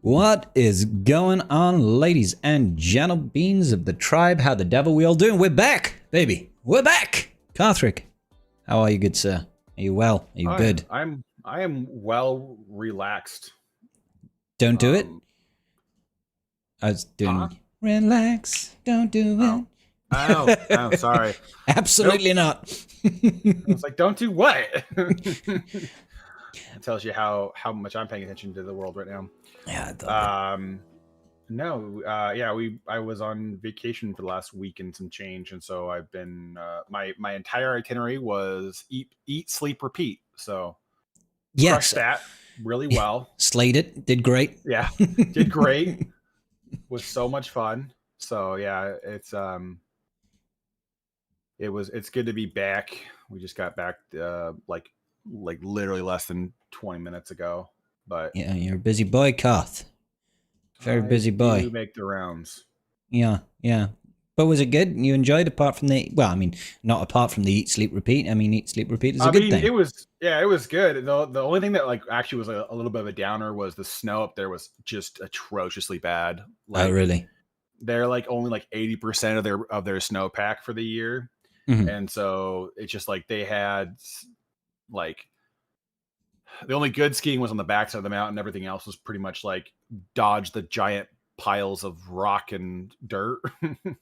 What is going on, ladies and gentlebeans of the tribe? How the devil we all doing? We're back, baby. We're back. Carthrick, how are you, good sir? Are you well? Are you good? I am well relaxed. Don't do it. I was doing relax. Don't do it. Oh, sorry. Absolutely not. I was like, don't do what? It tells you how much I'm paying attention to the world right now. Yeah, I I was on vacation for the last week and some change, and so I've been my entire itinerary was eat, sleep, repeat. So yes, crushed that really well. Slayed it. Did great. Yeah, did great. Was so much fun. So yeah, it's good to be back. We just got back like literally less than 20 minutes ago. But yeah, you're a busy boy, Carth. Very busy boy. You make the rounds. Yeah. But was it good? You enjoyed apart from not apart from the eat, sleep, repeat. I mean, eat, sleep, repeat is a good thing. It was good. The only thing that actually was a little bit of a downer was the snow up there was just atrociously bad. Oh, really? They're only 80% of their snowpack for the year. Mm-hmm. And so it's just they had the only good skiing was on the backside of the mountain. Everything else was pretty much dodge the giant piles of rock and dirt.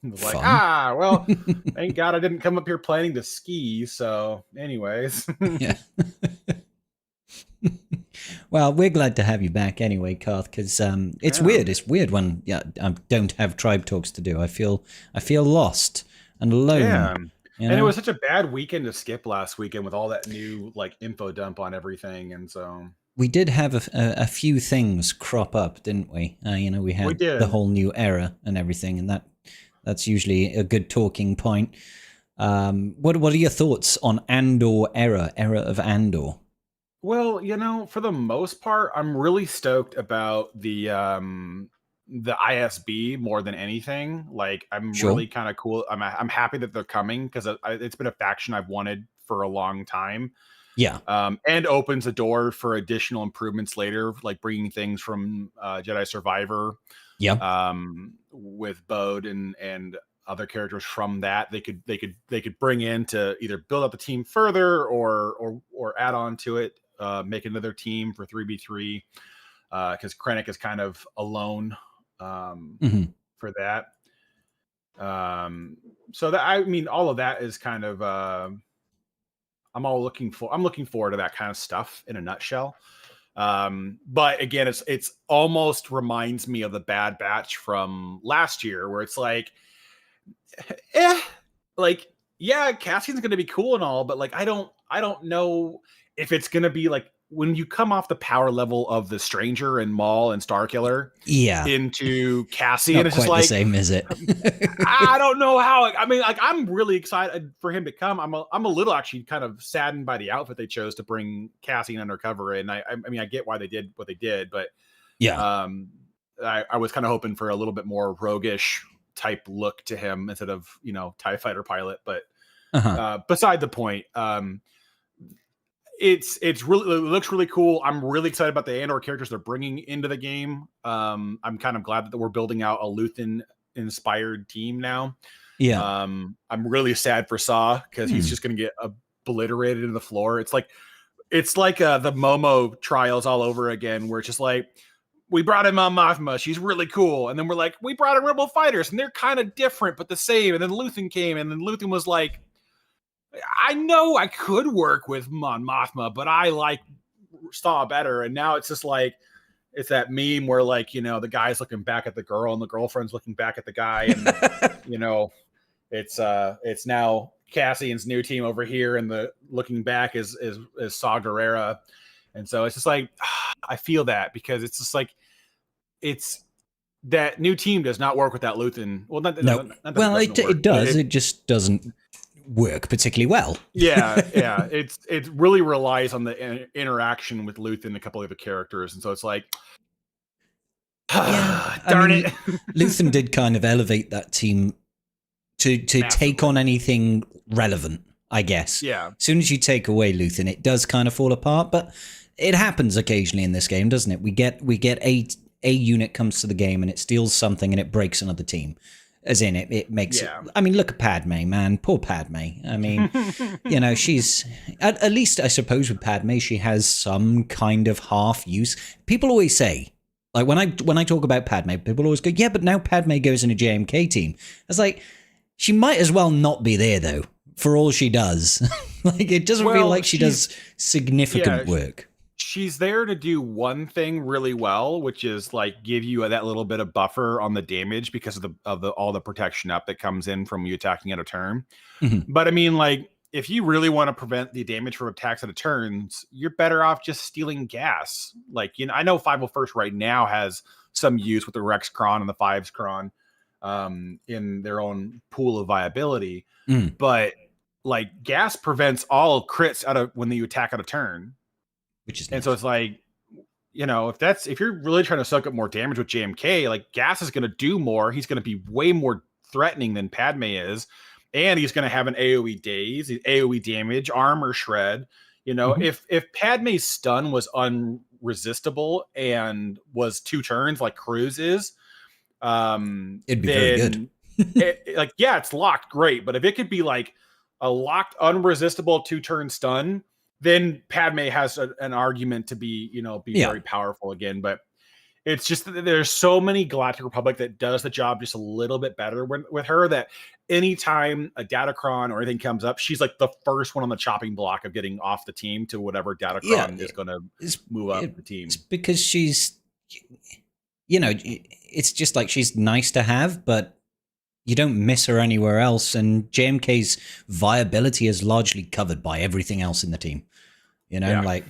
Well, thank God I didn't come up here planning to ski. So anyways. Yeah. Well, we're glad to have you back anyway, Carth, because it's weird. It's weird when I don't have tribe talks to do. I feel lost and alone. Yeah. And it was such a bad weekend to skip last weekend with all that new info dump on everything, and so we did have a few things crop up, didn't we? We had the whole new era and everything, and that's usually a good talking point. What are your thoughts on Andor era of Andor? Well, for the most part, I'm really stoked about the ISB more than anything. I'm really kind of cool. I'm happy that they're coming because it's been a faction I've wanted for a long time. Yeah. And opens a door for additional improvements later, like bringing things from Jedi Survivor. Yeah. With Bode and other characters from that they could bring in to either build up the team further or add on to it, make another team for 3v3 because Krennic is kind of alone for that. So that all of that is kind of I'm looking forward to that kind of stuff in a nutshell. But again, it's almost reminds me of the Bad Batch from last year, where it's Cassian's going to be cool and all, but I don't know if it's going to be when you come off the power level of the Stranger and Maul and Starkiller, into Cassian, it's quite the same, is it? I don't know how. I'm really excited for him to come. I'm a little actually kind of saddened by the outfit they chose to bring Cassian undercover in. I get why they did what they did, but yeah, I was kind of hoping for a little bit more roguish type look to him instead of TIE fighter pilot. But beside the point. It looks really cool. I'm really excited about the Andor characters they're bringing into the game. I'm kind of glad that we're building out a Luthen inspired team now. Yeah. I'm really sad for Saw because he's just going to get obliterated in the floor. It's like the Momo trials all over again, where it's just we brought in Mon Mothma, she's really cool, and then we brought in Rebel fighters, and they're kind of different but the same. And then Luthen came, and then Luthen was I know I could work with Mon Mothma, but I like Saw better. And now it's just it's that meme where the guy's looking back at the girl and the girlfriend's looking back at the guy, and it's now Cassian's new team over here, and the looking back is Saw Gerrera. And so it's just I feel that because it's just it's that new team does not work without Luthen. Well, it does. It just doesn't work particularly well. Yeah. It really relies on the interaction with Luthen and a couple of the characters, and so it's darn it. Luthen did kind of elevate that team to take on anything relevant, I guess. Yeah. As soon as you take away Luthen, it does kind of fall apart, but it happens occasionally in this game, doesn't it? We get a unit comes to the game and it steals something and it breaks another team. As in, it makes it. I mean, look at Padme, man. Poor Padme. I mean, she's at least, I suppose, with Padme, she has some kind of half use. People always say, like when I talk about Padme, people always go, "Yeah, but now Padme goes in a JMK team." It's like she might as well not be there though, for all she does. Like it doesn't feel like she does significant work. She's there to do one thing really well, which is like give you that little bit of buffer on the damage because of all the protection up that comes in from you attacking out of turn. Mm-hmm. But I mean, like if you really want to prevent the damage from attacks out of turns, you're better off just stealing gas. Like, I know 501st right now has some use with the Rex Cron and the Fives Cron in their own pool of viability, but like gas prevents all crits out of when you attack out of turn. Which is and nice. So it's like, if you're really trying to soak up more damage with JMK, like gas is going to do more. He's going to be way more threatening than Padme is, and he's going to have an AOE daze, AOE damage, armor shred. If Padme's stun was unresistible and was 2 turns like Cruz is, it'd be very good. It's locked, great, but if it could be like a locked, unresistible 2-turn stun, then Padme has an argument to be very powerful again. But it's just that there's so many Galactic Republic that does the job just a little bit better with her, that anytime a Datacron or anything comes up, she's like the first one on the chopping block of getting off the team to whatever Datacron is going to move up the team. It's because she's, it's just like she's nice to have, but you don't miss her anywhere else. And JMK's viability is largely covered by everything else in the team. Like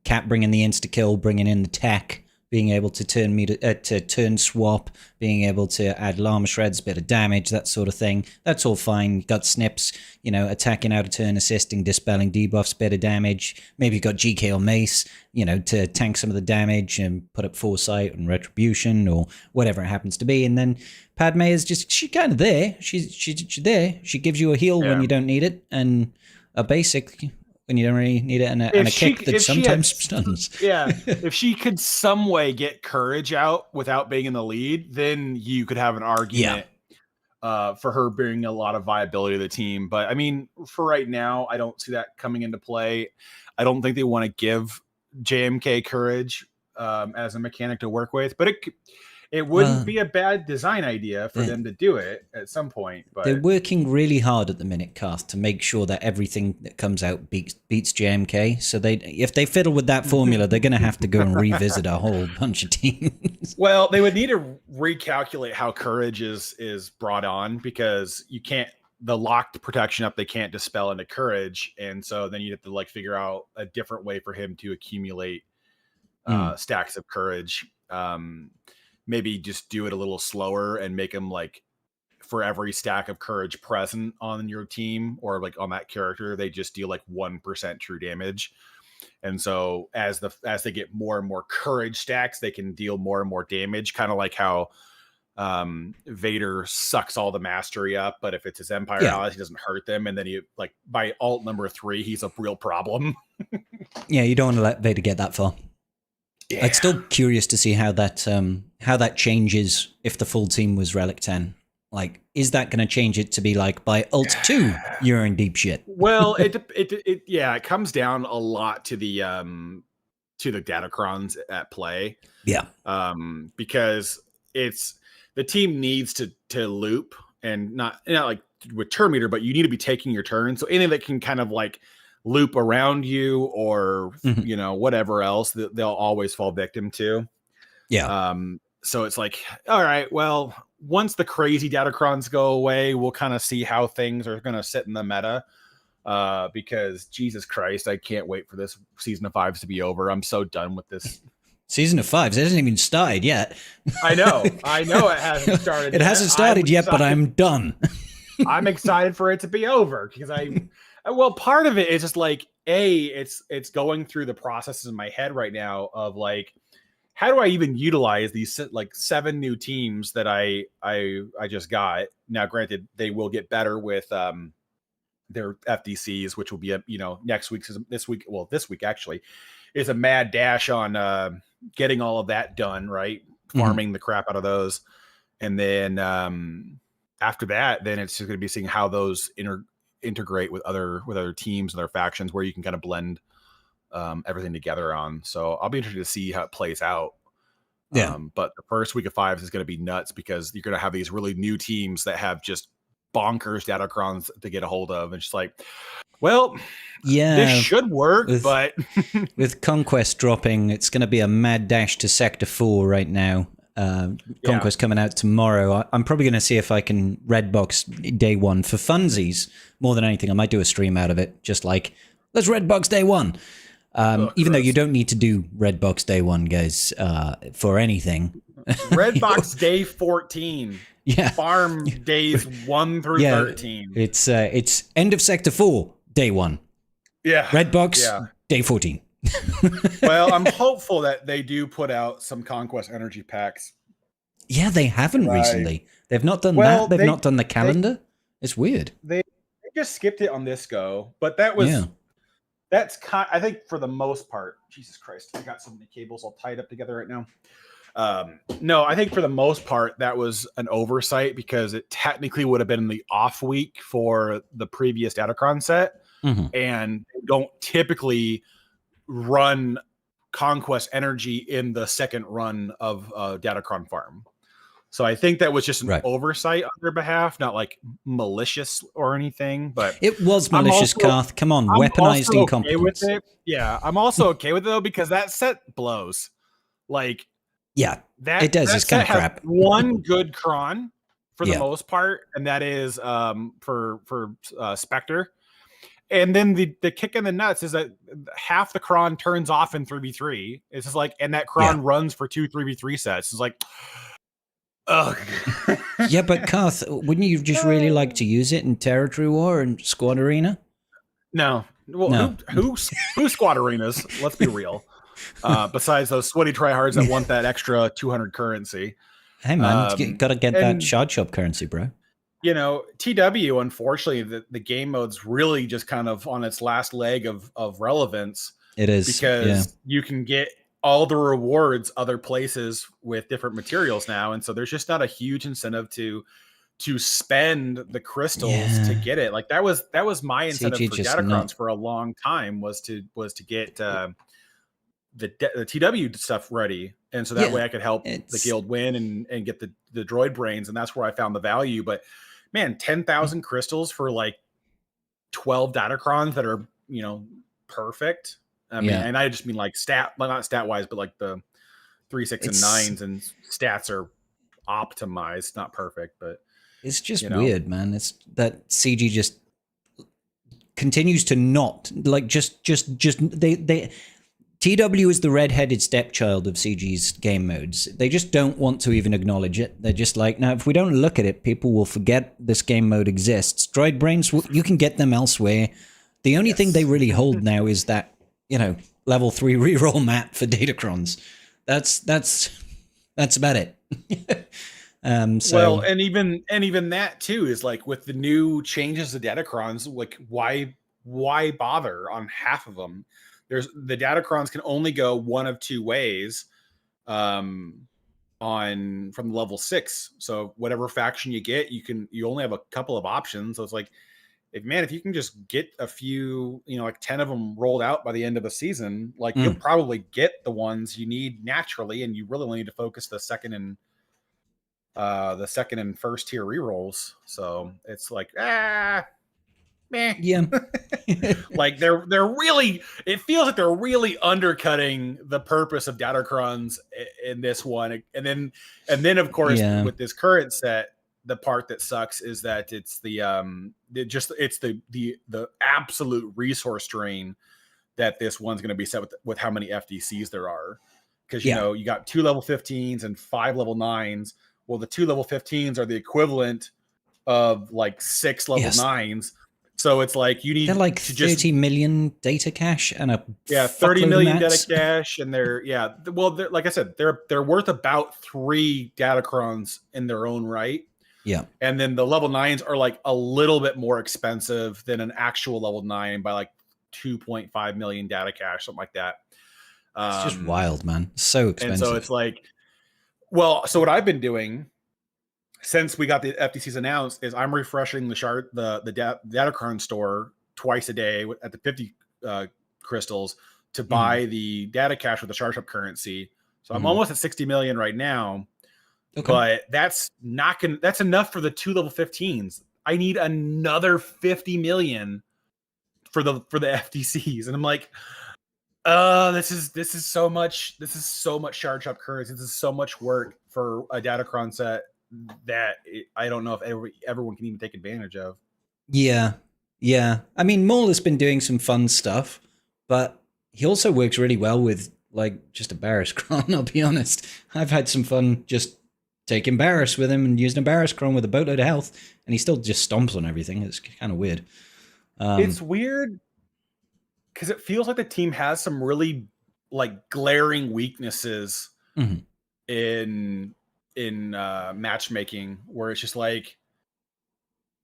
Cap bringing the insta-kill, bringing in the tech, being able to turn swap, being able to add llama shreds, bit of damage, that sort of thing. That's all fine. You got snips, attacking out of turn, assisting, dispelling debuffs, bit of damage. Maybe you got GK or Mace, to tank some of the damage and put up Foresight and Retribution or whatever it happens to be. And then Padme is she's kind of there. She's there. She gives you a heal when you don't need it, and a basic when you don't really need it, and a kick that sometimes stuns. Yeah, if she could some way get courage out without being in the lead, then you could have an argument for her bringing a lot of viability to the team. But I mean, for right now, I don't see that coming into play. I don't think they want to give JMK courage as a mechanic to work with, but it wouldn't be a bad design idea for them to do it at some point. But they're working really hard at the minute, Kath, to make sure that everything that comes out beats JMK. So if they fiddle with that formula, they're going to have to go and revisit a whole bunch of teams. Well, they would need to recalculate how courage is brought on, because you can't, the locked protection up, they can't dispel into courage. And so then you have to figure out a different way for him to accumulate stacks of courage. Maybe just do it a little slower and make them for every stack of courage present on your team or on that character, they just deal 1% true damage. And so as they get more and more courage stacks, they can deal more and more damage, kind of like how Vader sucks all the mastery up, but if it's his Empire allies, he doesn't hurt them. And then he by alt number 3, he's a real problem. Yeah, you don't want to let Vader get that far. Yeah. I'm still curious to see how that changes if the full team was Relic 10. Is that going to change it to be by ult 2 you're in deep shit? Well, it comes down a lot to the Datacrons at play. Yeah. Because the team needs to loop, and not with turn meter, but you need to be taking your turn. So anything that can kind of loop around you or whatever else, they'll always fall victim to. Yeah. So it's all right, well, once the crazy Datacrons go away, we'll kind of see how things are going to sit in the meta. Because Jesus Christ, I can't wait for this season of 5s to be over. I'm so done with this. Season of 5s, it hasn't even started yet. I know it hasn't started. It hasn't started yet, but I'm done. I'm excited for it to be over because well, part of it is just it's going through the processes in my head right now of how do I even utilize these 7 new teams that I just got? Now, granted, they will get better with their FDCs, which will be this week actually is a mad dash on getting all of that done, right? farming the crap out of those. And then after that, then it's just going to be seeing how those integrate with other teams and their factions, where you can kind of blend everything together on. So I'll be interested to see how it plays out. Yeah. But the first week of 5 is going to be nuts, because you're going to have these really new teams that have just bonkers Datacrons to get a hold of. And just like, well, yeah, this should work, but with Conquest dropping, it's going to be a mad dash to Sector 4 right now. Conquest coming out tomorrow. I'm probably going to see if I can Redbox day 1 for funsies more than anything. I might do a stream out of it, just like, let's Redbox day 1. Even though you don't need to do Redbox day 1, guys, for anything. Redbox day 14. Yeah. Farm days 1 through 13. It's end of Sector 4, day 1. Yeah. Redbox, day 14. Well, I'm hopeful that they do put out some Conquest energy packs. Yeah, they haven't recently. They've not done that. They've not done the calendar. It's weird. They just skipped it on this go, but that was that's I think for the most part. Jesus Christ, I got so many cables all tied up together right now. No, I think for the most part that was an oversight, because it technically would have been the off week for the previous Datacron set, and they don't typically run Conquest energy in the second run of Datacron Farm. So I think that was just an oversight on their behalf, not like malicious or anything. But it was malicious, Karth. Come on, weaponized incompetence. Yeah, I'm also okay with it though, because that set blows. Like, yeah, it does. It's kind of crap. One good cron for the most part, and that is for Spectre. And then the kick in the nuts is that half the cron turns off in 3v3. It's just like, and that cron runs for 2 3v3 sets. It's like, ugh. Yeah, but Karth, wouldn't you just really like to use it in Territory War and Squad Arena? No. Well, no. Who Squad Arenas? Let's be real. Besides those sweaty tryhards that want that extra 200 currency. Hey man, got to get that shard shop currency, bro. You know, TW, unfortunately, the game mode's really just kind of on its last leg of relevance. It is. Because you can get all the rewards other places with different materials now. And so there's just not a huge incentive to spend the crystals to get it. Like that was my incentive for Datacrons for a long time, was to get the TW stuff ready. And so that way I could help the guild win and get the droid brains. And that's where I found the value. But man, 10,000 crystals for like 12 Datacrons that are, you know, perfect. I mean, and I just mean like not stat wise, but like the 3, 6, and 9s and stats are optimized, not perfect, but it's just weird, man. It's that CG just continues to not like they TW is the red-headed stepchild of CG's game modes. They just don't want to even acknowledge it. They're just like, now, if we don't look at it, people will forget this game mode exists. Droid brains, you can get them elsewhere. The only thing they really hold now is that, you know, level 3 reroll map for Datacrons. That's about it. Well, and even that too is like, with the new changes to Datacrons, like why bother on half of them? The Datacrons can only go one of 2 ways from level 6. So whatever faction you get, you only have a couple of options. So it's like, if you can just get a few, you know, like 10 of them rolled out by the end of the season, like you'll probably get the ones you need naturally, and you really only need to focus the second and first tier rerolls. So it's like, meh. Yeah. Like they're really, it feels like they're really undercutting the purpose of Datacrons in this one. And then of course with this current set, the part that sucks is that it's the absolute resource drain that this one's going to be set with how many FDCs there are. Because you know, you got 2 level 15s and 5 level 9s. Well, the 2 level 15s are the equivalent of like 6 level 9s. So it's like you need like 30 million data cache and a 30 million data cache, and they're like I said, they're worth about 3 Datacrons in their own right. Yeah, and then the level 9s are like a little bit more expensive than an actual level 9 by like 2.5 million data cache, something like that. It's just wild, man. So expensive. And so it's like, Well, so what I've been doing since we got the FTCs announced is I'm refreshing the Datacron store twice a day at the 50 crystals to buy the data cache with the Sharp currency. So I'm almost at 60 million right now. Okay. But that's not gonna. That's enough for the 2 level 15s. I need another 50 million for the FTCs, and I'm like, this is so much. This is so much Sharp currency. This is so much work for a Datacron set that I don't know if everyone can even take advantage of. Yeah. I mean, Maul has been doing some fun stuff, but he also works really well with like just a Barris Cron. I'll be honest. I've had some fun just taking Barris with him and using a Barris Cron with a boatload of health, and he still just stomps on everything. It's kind of weird. It's weird because it feels like the team has some really like glaring weaknesses in matchmaking, where it's just like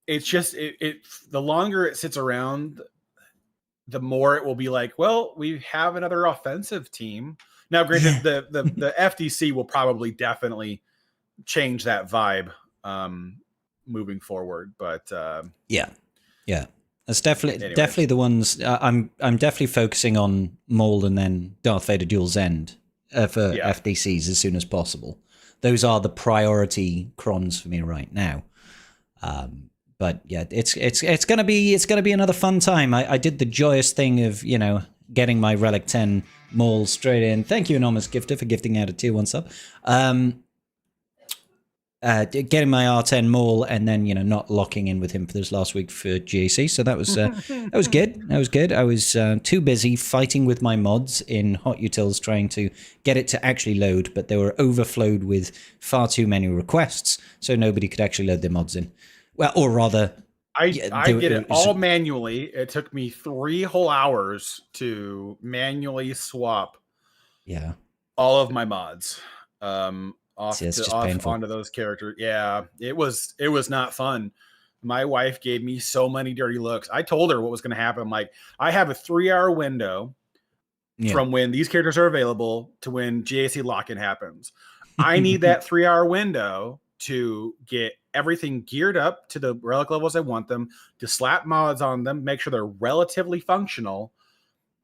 it the longer it sits around, the more it will be like, well, we have another offensive team now. Granted, the FTC will probably definitely change that vibe moving forward, but yeah, that's definitely the ones. I'm definitely focusing on Maul and then Darth Vader Duel's End for FTCs as soon as possible. Those are the priority crons for me right now. But yeah, it's gonna be another fun time. I did the joyous thing of getting my Relic 10 Maul straight in. Thank you, Enormous Gifter, for gifting out a tier 1 sub. Getting my R10 Maul and then not locking in with him for this last week for GAC. So that was good. That was good. I was too busy fighting with my mods in Hot Utils trying to get it to actually load, but they were overflowed with far too many requests, so nobody could actually load their mods in. Well, or rather, I did it all manually. It took me 3 whole hours to manually swap all of my mods. Off onto those characters. Yeah, it was not fun. My wife gave me so many dirty looks. I told her what was going to happen. I'm like, I have a 3-hour window from when these characters are available to when GAC lock-in happens. I need that 3-hour window to get everything geared up to the relic levels I want them, to slap mods on them, make sure they're relatively functional,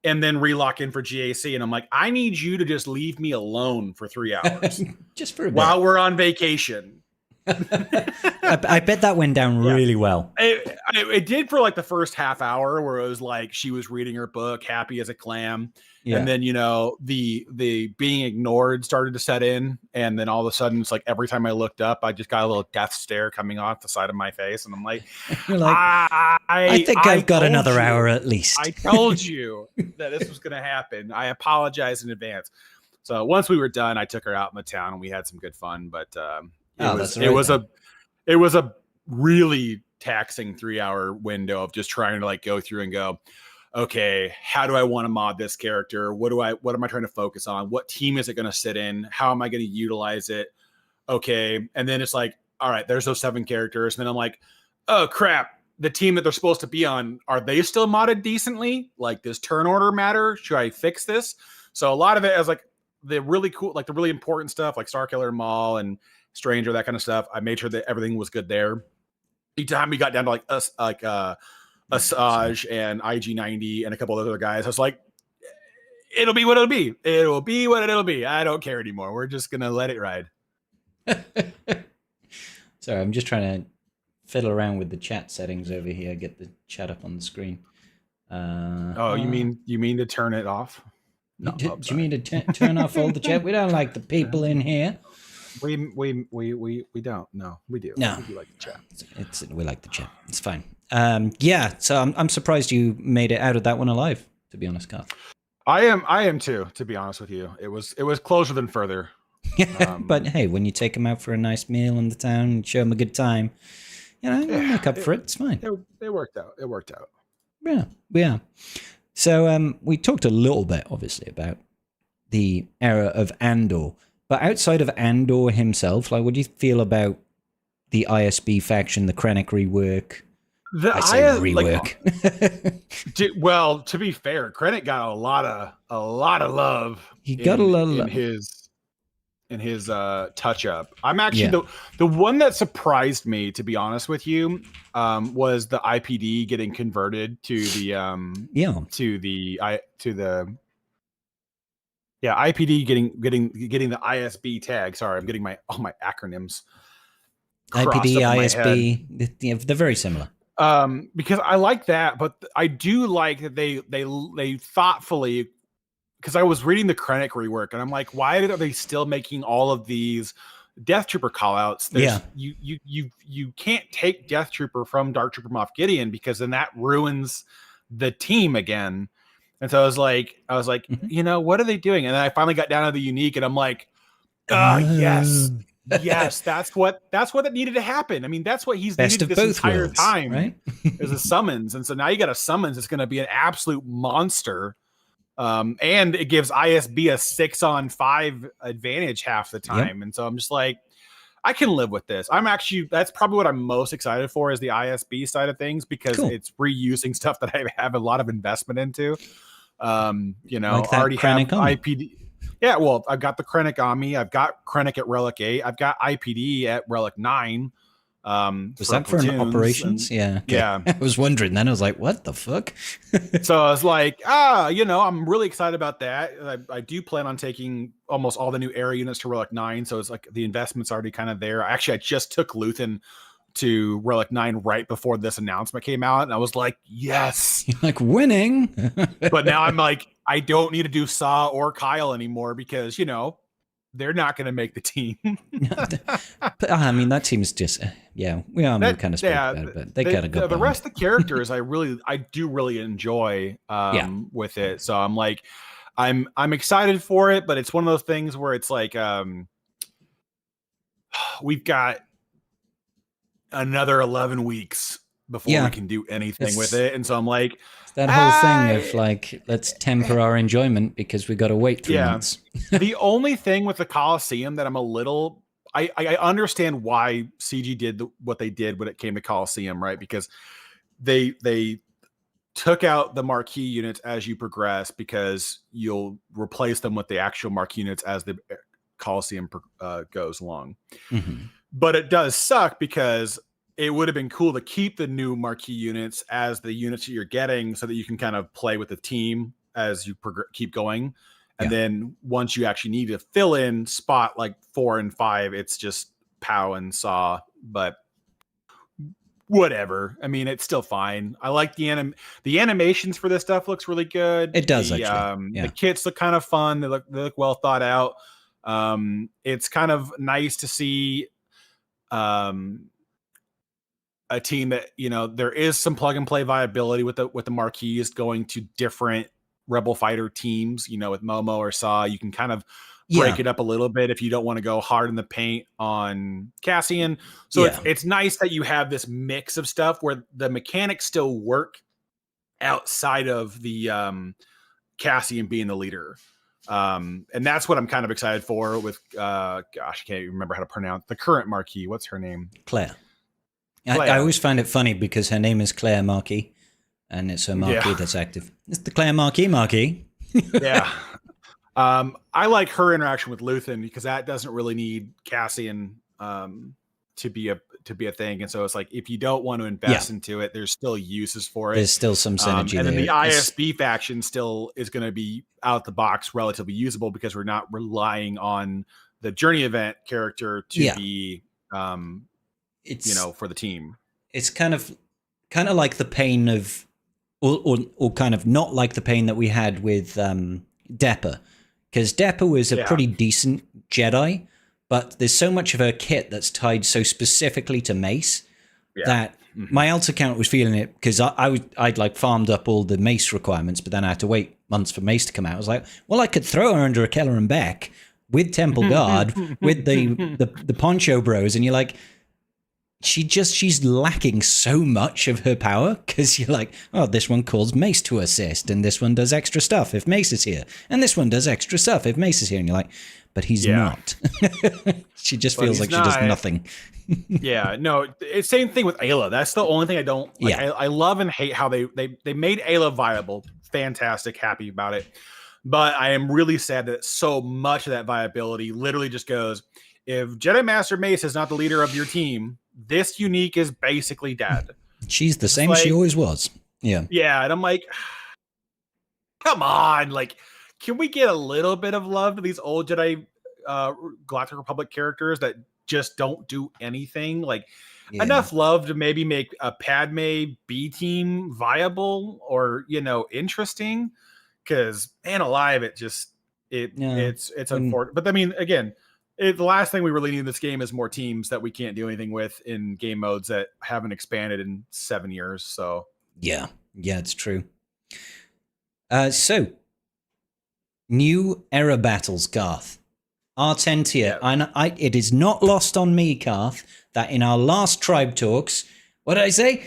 and then relock in for GAC. And I'm like, I need you to just leave me alone for 3 hours. Just for a bit. While we're on vacation. I bet that went down really well. It did for like the first half hour, where it was like she was reading her book, happy as a clam. Yeah. And then, the being ignored started to set in. And then all of a sudden, it's like every time I looked up, I just got a little death stare coming off the side of my face. And I'm like, I think I've got another hour at least. I told you that this was going to happen. I apologize in advance. So once we were done, I took her out in the town and we had some good fun. But it was a really taxing 3-hour window of just trying to like go through and go, okay, how do I want to mod this character? What am I trying to focus on? What team is it going to sit in? How am I going to utilize it? Okay. And then it's like, all right, there's those 7 characters. And then I'm like, oh crap. The team that they're supposed to be on, are they still modded decently? Like, does turn order matter? Should I fix this? So a lot of it is like the really cool, like the really important stuff, like Starkiller Maul and Stranger, that kind of stuff. I made sure that everything was good there. Each time we got down to like us, like Asajj and IG-90 and a couple of other guys, I was like, it'll be what it'll be. It'll be what it'll be. I don't care anymore. We're just gonna let it ride. Sorry, I'm just trying to fiddle around with the chat settings over here. Get the chat up on the screen. You mean to turn it off? No, do you mean to turn off all the chat? We don't like the people in here. We don't. No, we do. No, we do like the chat. We like the chat. It's fine. So I'm surprised you made it out of that one alive, to be honest, Carl. I am too, to be honest with you. It was closer than further. But hey, when you take them out for a nice meal in the town and show them a good time, make up for it. It's fine. It worked out. Yeah. So we talked a little bit, obviously, about the era of Andor. But outside of Andor himself, like, what do you feel about the ISB faction, the Krennic rework? Rework. Well, to be fair, Krennic got a lot of love. He got a lot of love. touch up. I'm actually the one that surprised me, to be honest with you, was the IPD getting converted to the IPD getting the ISB tag. Sorry, I'm getting all my acronyms. IPD, ISB, they're very similar. Because I like that, but I do like that they thoughtfully, because I was reading the Krennic rework and I'm like, why are they still making all of these Death Trooper callouts? You can't take Death Trooper from Dark Trooper Moff Gideon, because then that ruins the team again. And so I was like, what are they doing? And then I finally got down to the unique, and I'm like, yes, that's what it needed to happen. I mean, that's what he's needed this entire time, right? Is a summons. And so now you got a summons. It's going to be an absolute monster. And it gives ISB a 6-on-5 advantage half the time. Yep. And so I'm just like, I can live with this. That's probably what I'm most excited for, is the ISB side of things, because it's reusing stuff that I have a lot of investment into. Like already have IPD. Yeah, well, I've got the Krennic on me. I've got Krennic at Relic 8. I've got IPD at Relic 9. Was that for an operations? Yeah. I was wondering then. I was like, what the fuck? So I was like, I'm really excited about that. I do plan on taking almost all the new area units to Relic 9. So it's like the investment's already kind of there. Actually, I just took Luthen to Relic 9 right before this announcement came out, and I was like, yes. You're like, winning. But now I'm like, I don't need to do Saw or Kyle anymore, because, they're not going to make the team. But, I mean, that team's just, we kind of spoke about it, but they got to go. The rest of the characters, I do really enjoy with it. So I'm like, I'm excited for it, but it's one of those things where it's like, we've got another 11 weeks before we can do anything with it. And so I'm like, that whole thing of like, let's temper our enjoyment because we got to wait 3 months. The only thing with the Coliseum that I'm a little, I understand why CG did what they did when it came to Coliseum, right? Because they took out the marquee units as you progress, because you'll replace them with the actual marquee units as the Coliseum goes along. Mm-hmm. But it does suck, because it would have been cool to keep the new marquee units as the units that you're getting, so that you can kind of play with the team as you keep going. And then once you actually need to fill in spot like 4 and 5, it's just POW and SAW. But whatever. I mean, it's still fine. I like the animations for this stuff looks really good. It does actually. The kits look kind of fun. They look well thought out. It's kind of nice to see a team that, there is some plug and play viability with the marquees going to different Rebel fighter teams. With Momo or SAW, you can kind of break it up a little bit if you don't want to go hard in the paint on Cassian. So it's nice that you have this mix of stuff where the mechanics still work outside of the Cassian being the leader. And that's what I'm kind of excited for with, I can't even remember how to pronounce the current marquee. What's her name? Claire. I always find it funny because her name is Claire Marquis, and it's her marquee that's active. It's the Claire Marquis. Yeah. I like her interaction with Luthen, because that doesn't really need Cassian to be a thing. And so it's like, if you don't want to invest into it, there's still uses for it. There's still some synergy and there. then the ISB faction still is going to be out the box relatively usable, because we're not relying on the journey event character to be for the team. It's kind of like the pain of, or kind of not like the pain that we had with Deppa, because Deppa was a pretty decent Jedi, but there's so much of her kit that's tied so specifically to Mace that my altar count was feeling it, because I'd like farmed up all the Mace requirements, but then I had to wait months for Mace to come out. I was like, well, I could throw her under a Kelleran Beck with Temple Guard with the Poncho Bros, and you're like, she's lacking so much of her power, because you're like, oh, this one calls Mace to assist, and this one does extra stuff if Mace is here, and this one does extra stuff if Mace is here, and you're like, but he's not. She just feels like she does nothing. No, it's same thing with Ayla. That's the only thing I don't like. I love and hate how they made Ayla viable. Fantastic, happy about it. But I am really sad that so much of that viability literally just goes, if Jedi Master Mace is not the leader of your team, this unique is basically dead. She's the same she always was. Yeah. Yeah, and I'm like, come on, like, can we get a little bit of love to these old Jedi Galactic Republic characters that just don't do anything? Like, enough love to maybe make a Padme B team viable or, you know, interesting. Because, man alive, it's unfortunate. But I mean, again, the last thing we really need in this game is more teams that we can't do anything with in game modes that haven't expanded in 7 years. So yeah, it's true. So new era battles, Garth. R10 tier. Yeah. It is not lost on me, Garth, that in our last tribe talks, what did I say?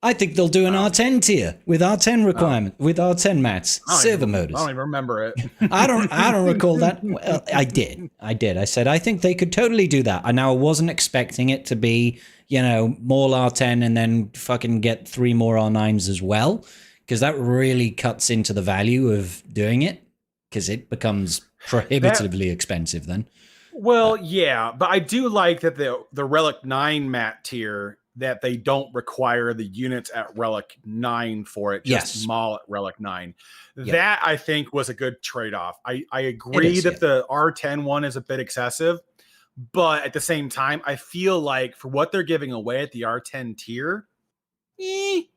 I think they'll do an R10 tier with R10 requirement, with R10 mats, server motors. I don't even remember it. I don't recall that. Well, I did. I said, I think they could totally do that. I wasn't expecting it to be, you know, more R10 and then fucking get 3 more R9s as well, because that really cuts into the value of doing it, because it becomes prohibitively expensive then. Well, yeah, but I do like that the Relic 9 mat tier, that they don't require the units at Relic 9 for it, just Maul at Relic 9. Yep. That, I think, was a good trade-off. I agree that the R10 one is a bit excessive, but at the same time, I feel like for what they're giving away at the R10 tier, it's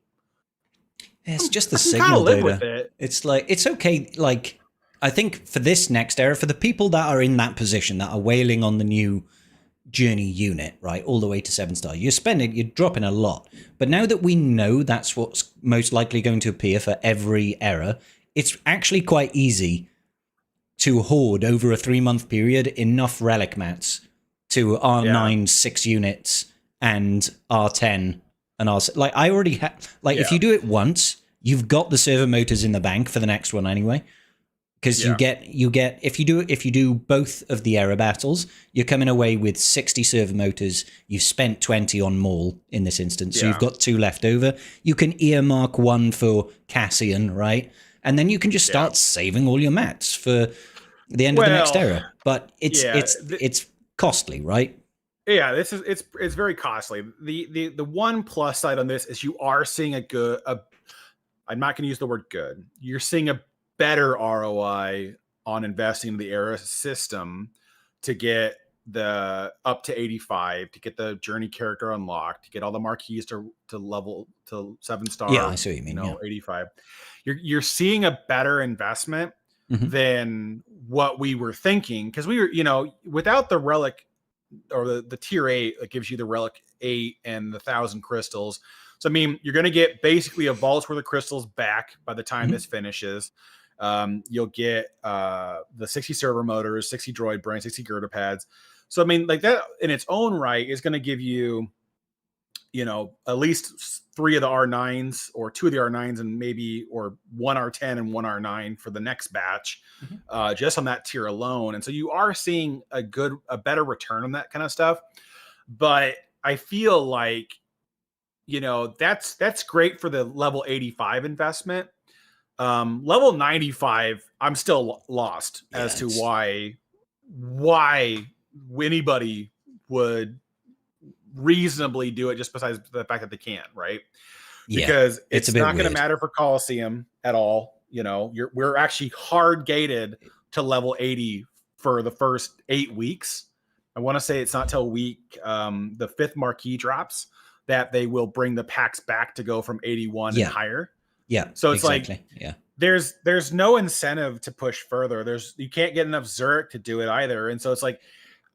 just the signal data. It's like, it's okay, like, I think for this next era, for the people that are in that position, that are wailing on the new Journey unit, right, all the way to 7-star, you're dropping a lot. But now that we know that's what's most likely going to appear for every era, it's actually quite easy to hoard over a 3-month period enough relic mats to R9 6 units and R10 and R. Like, I already have, like, if you do it once, you've got the servo motors in the bank for the next one anyway. Because you get if you do both of the era battles, you're coming away with 60 servo motors. You've spent 20 on Maul in this instance, so you've got 2 left over. You can earmark 1 for Cassian, right? And then you can just start saving all your mats for the end of the next era. But it's costly, right? Yeah, it's very costly. The one plus side on this is you are seeing I'm not going to use the word good. You're seeing a better ROI on investing in the era system to get the up to 85, to get the journey character unlocked, to get all the marquees to level to 7-star. Yeah, I see what you mean. 85. You're seeing a better investment than what we were thinking, because we were, without the relic or the tier 8 that gives you the relic 8 and the 1,000 crystals. So I mean, you're going to get basically a vault's worth of crystals back by the time this finishes. You'll get the 60 server motors, 60 droid brains, 60 girder pads. So I mean, like, that in its own right is going to give you, at least 3 of the R9s or 2 of the R9s and maybe, or 1 R10 and 1 R9 for the next batch, just on that tier alone. And so you are seeing a better return on that kind of stuff. But I feel like, that's great for the level 85 investment. Level 95, I'm still lost as to why anybody would reasonably do it, just besides the fact that they can't, right? Because it's not going to matter for Coliseum at all. We're actually hard gated to level 80 for the first 8 weeks. I want to say it's not till the 5th marquee drops that they will bring the packs back to go from 81 and higher. Yeah. So it's there's no incentive to push further. You can't get enough Zurich to do it either. And so it's like,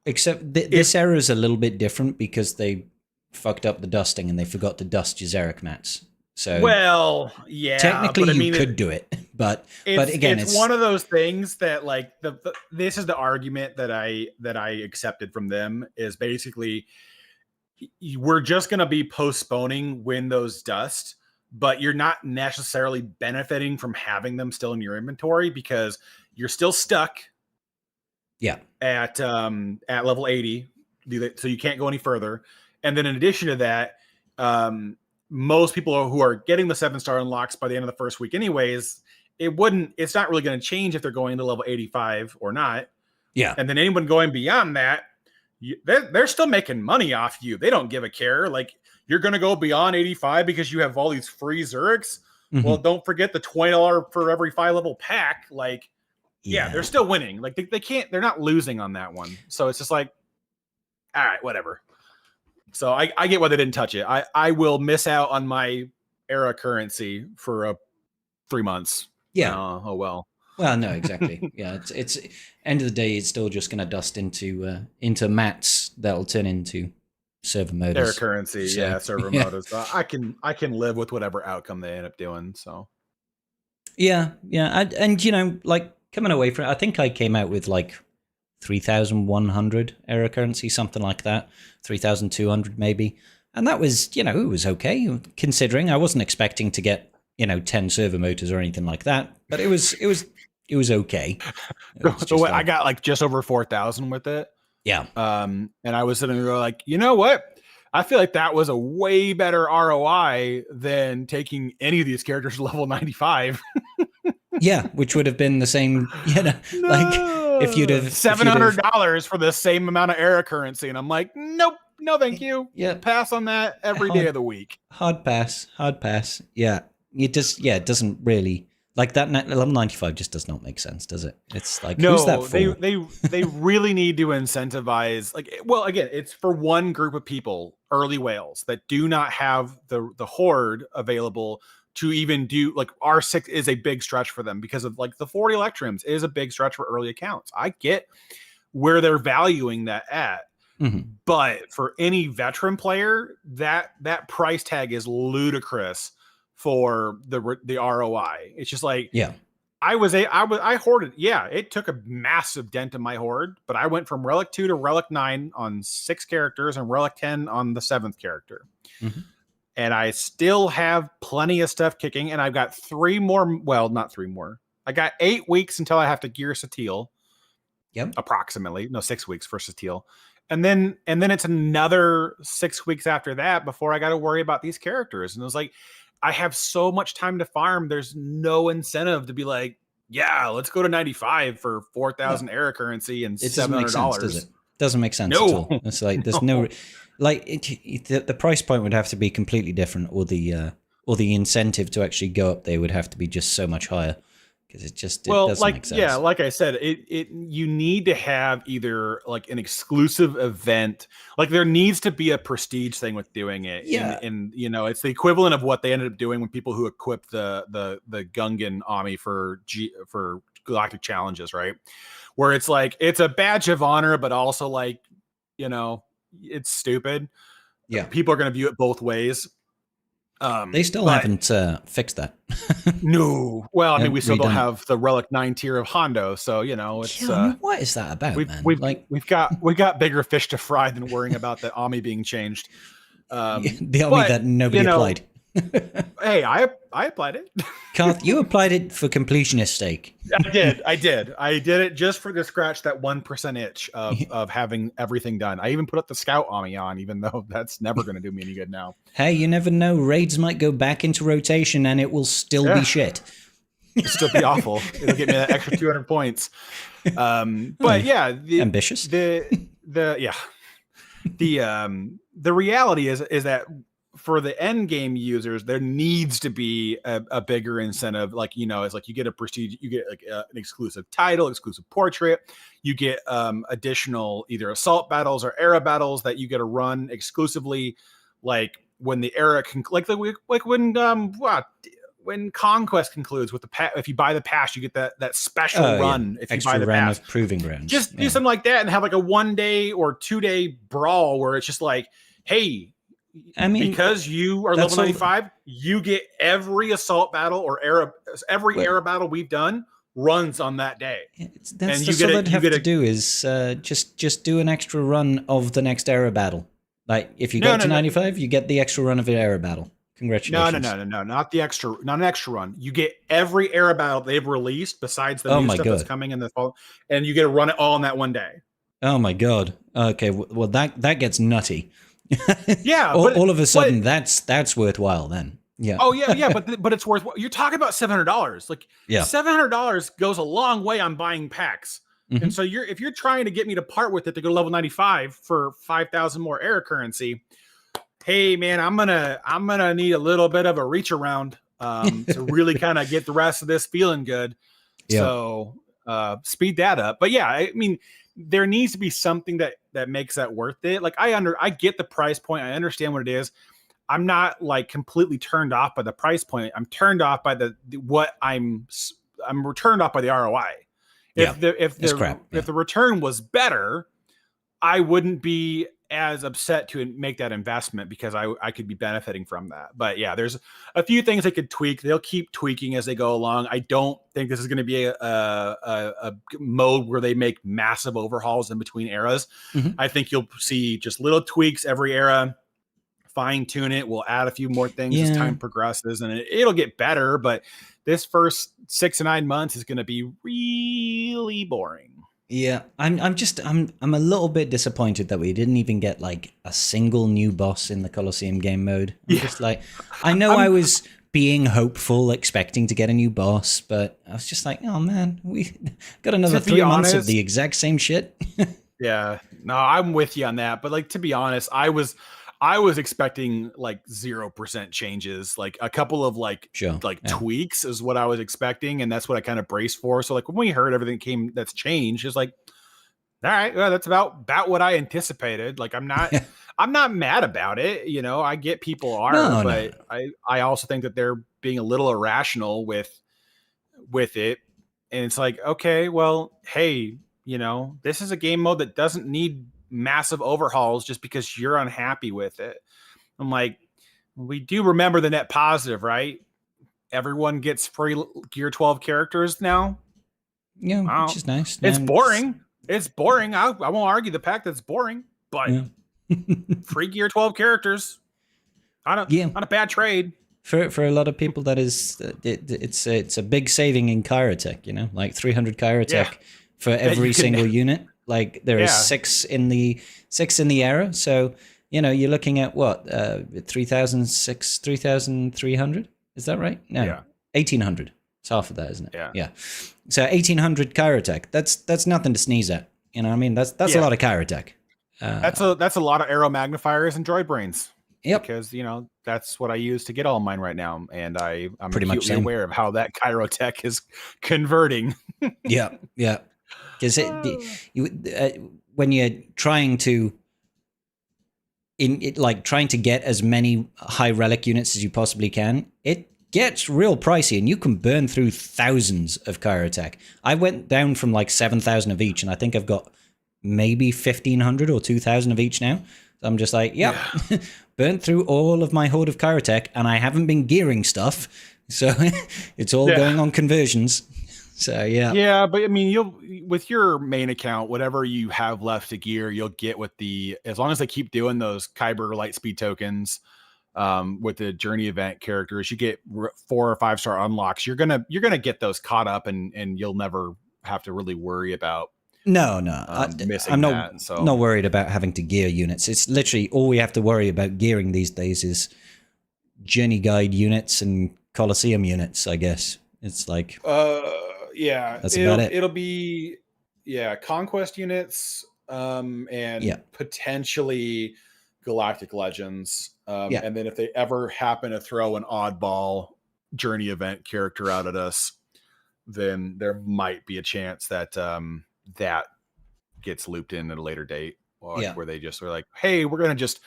except this era is a little bit different because they fucked up the dusting and they forgot to dust your Zurich mats. So technically you could do it, but again, it's one of those things that, like, this is the argument that I accepted from them, is basically we're just going to be postponing when those dust, but you're not necessarily benefiting from having them still in your inventory because you're still stuck at level 80, so you can't go any further. And then in addition to that, most people who are getting the 7-star unlocks by the end of the first week anyways, it's not really going to change if they're going to level 85 or not. Yeah. And then anyone going beyond that, they're still making money off you. They don't give a care. Like, you're going to go beyond 85 because you have all these free Zurichs. Mm-hmm. Well, don't forget the $20 for every 5-level pack. Like, yeah, they're still winning. Like, they're not losing on that one. So it's just like, all right, whatever. So I get why they didn't touch it. I will miss out on my era currency for 3 months. Yeah. Oh well. Well, no, exactly. Yeah, it's end of the day, it's still just going to dust into mats that'll turn into server modus. Era currency, so, server modus. I can live with whatever outcome they end up doing. So. Yeah. And you know, like coming away from it, I think I came out with like 3,100 era currency, something like that, 3,200 maybe, and that was, you know, it was okay considering I wasn't expecting to get, you know, 10 server motors or anything like that, but it was okay. So I got like just over 4,000 with it. Yeah. And I was sitting there like, you know what? I feel like that was a way better ROI than taking any of these characters to level 95. Yeah, which would have been the same, you know, like if you'd have $700 for the same amount of era currency. And I'm like, nope, no, thank you. Yeah. Pass on that every day of the week. Hard pass. Yeah. It doesn't really, like that level 95 just does not make sense, does it? It's like, who's that for? They really need to incentivize, like, well, again, it's for one group of people, early whales, that do not have the horde available to even do, like, R6 is a big stretch for them because of like the 40 Electrums is a big stretch for early accounts. I get where they're valuing that at. Mm-hmm. But for any veteran player, that price tag is ludicrous for the ROI. It's just like, yeah, I hoarded. Yeah, it took a massive dent in my hoard, but I went from Relic 2 to Relic 9 on 6 characters and Relic 10 on the 7th character. Mm-hmm. And I still have plenty of stuff kicking, and I've got 3 more. Well, not 3 more. I got 8 weeks until I have to gear Satil. Yep. Approximately. No, 6 weeks for Satil. And then it's another 6 weeks after that before I got to worry about these characters. And it was like, I have so much time to farm. There's no incentive to be like, yeah, let's go to 95 for 4,000 era currency and $700. Does it? Doesn't make sense at all. It's like there's no like the price point would have to be completely different, or the incentive to actually go up there would have to be just so much higher, because it doesn't make sense. Yeah, like I said, you need to have either like an exclusive event, like there needs to be a prestige thing with doing it. Yeah, and you know, it's the equivalent of what they ended up doing when people who equipped the Gungan Ami for Galactic Challenges, right? Where it's like it's a badge of honor, but also like, you know, it's stupid. Yeah, people are going to view it both ways. They still haven't fixed that. No. Well, I mean, we still don't have the Relic 9 tier of Hondo, so you know, it's what is that about, man? We've got bigger fish to fry than worrying about the Ami being changed. The Ami that nobody applied. Hey, I applied it. Karth, you applied it for completionist sake. I did it just for to scratch that 1% itch of having everything done. I even put up the Scout Ami on, even though that's never going to do me any good now. Hey, you never know. Raids might go back into rotation and it will still be shit. It'll still be awful. It'll get me that extra 200 points. But yeah, ambitious. The reality is that for the end game users, there needs to be a bigger incentive. Like, you know, it's like you get a prestige, you get like an exclusive title, exclusive portrait. You get additional either assault battles or era battles that you get to run exclusively. Like when the era when Conquest concludes with if you buy the pass, you get that special run. If extra you buy the round pass, of proving grounds. Just do something like that and have like a 1 day or 2 day brawl where it's just like, hey, I mean, because you are level 95, you get every assault battle or era battle we've done runs on that day. That's all I'd have to do is just do an extra run of the next era battle. Like if you go to 95, you get the extra run of an era battle. Congratulations. No, not an extra run. You get every era battle they've released besides the new stuff that's coming in the fall, and you get to run it all in that 1 day. Oh my god. Okay, well that gets nutty. Yeah, all of a sudden that's worthwhile then. Yeah. Oh yeah, but it's worth. You're talking about $700. Like $700 goes a long way on buying packs. Mm-hmm. And so if you're trying to get me to part with it to go to level 95 for 5,000 more era currency, hey man, I'm gonna need a little bit of a reach around to really kind of get the rest of this feeling good. Yeah. So speed that up. But yeah, I mean, there needs to be something that makes that worth it. Like I get the price point. I understand what it is. I'm not like completely turned off by the price point. I'm turned off by I'm turned off by the ROI. If the return was better, I wouldn't be as upset to make that investment because I could be benefiting from that. But yeah, there's a few things they could tweak. They'll keep tweaking as they go along. I don't think this is going to be a mode where they make massive overhauls in between eras. Mm-hmm. I think you'll see just little tweaks every era. Fine tune it. We'll add a few more things as time progresses, and it'll get better. But this first 6 to 9 months is going to be really boring. Yeah, I'm a little bit disappointed that we didn't even get like a single new boss in the Colosseum game mode. Just like, I know I was being hopeful, expecting to get a new boss, but I was just like, oh man, we got another 3 months of the exact same shit. Yeah, no, I'm with you on that. But like, to be honest, I was expecting like 0% changes, like a couple of tweaks is what I was expecting. And that's what I kind of braced for. So like when we heard everything that's changed, it's like, all right, well, that's about what I anticipated. Like I'm not mad about it. You know, I get people are, but I also think that they're being a little irrational with it. And it's like, okay, well, hey, you know, this is a game mode that doesn't need massive overhauls just because you're unhappy with it. I'm like, we do remember the net positive, right? Everyone gets free Gear 12 characters now. Yeah, which is nice. It's boring. It's boring. I won't argue the fact that it's boring, but free Gear 12 characters, not a bad trade. For a lot of people, that is it's a big saving in Kyrotech. You know, like 300 Kyrotech for every single unit. Like there is 6 in the era, so you know you're looking at what 3,300. Is that right? No, 1,800. It's half of that, isn't it? Yeah. So 1,800 Kyrotech. That's nothing to sneeze at. You know what I mean? That's a lot of Kyrotech. That's a lot of arrow magnifiers and droid brains. Yep. Because you know that's what I use to get all mine right now, and I'm pretty much aware of how that Kyrotech is converting. Yeah. Because when you're trying to trying to get as many high relic units as you possibly can, it gets real pricey, and you can burn through thousands of Kyrotech. I went down from like 7,000 of each, and I think I've got maybe 1,500 or 2,000 of each now. So I'm just like, burnt through all of my horde of Kyrotech, and I haven't been gearing stuff, so it's all going on conversions. So yeah, but I mean, with your main account, whatever you have left to gear, you'll get with as long as they keep doing those Kyber Lightspeed tokens, with the journey event characters, you get 4 or 5 star unlocks. You're gonna get those caught up, and you'll never have to really worry about. Missing I'm not worried about having to gear units. It's literally all we have to worry about gearing these days is journey guide units and Colosseum units. I guess it's like. That's about it. It'll be conquest units and potentially Galactic Legends. And then if they ever happen to throw an oddball journey event character out at us, then there might be a chance that that gets looped in at a later date, where they just are like, hey, we're going to just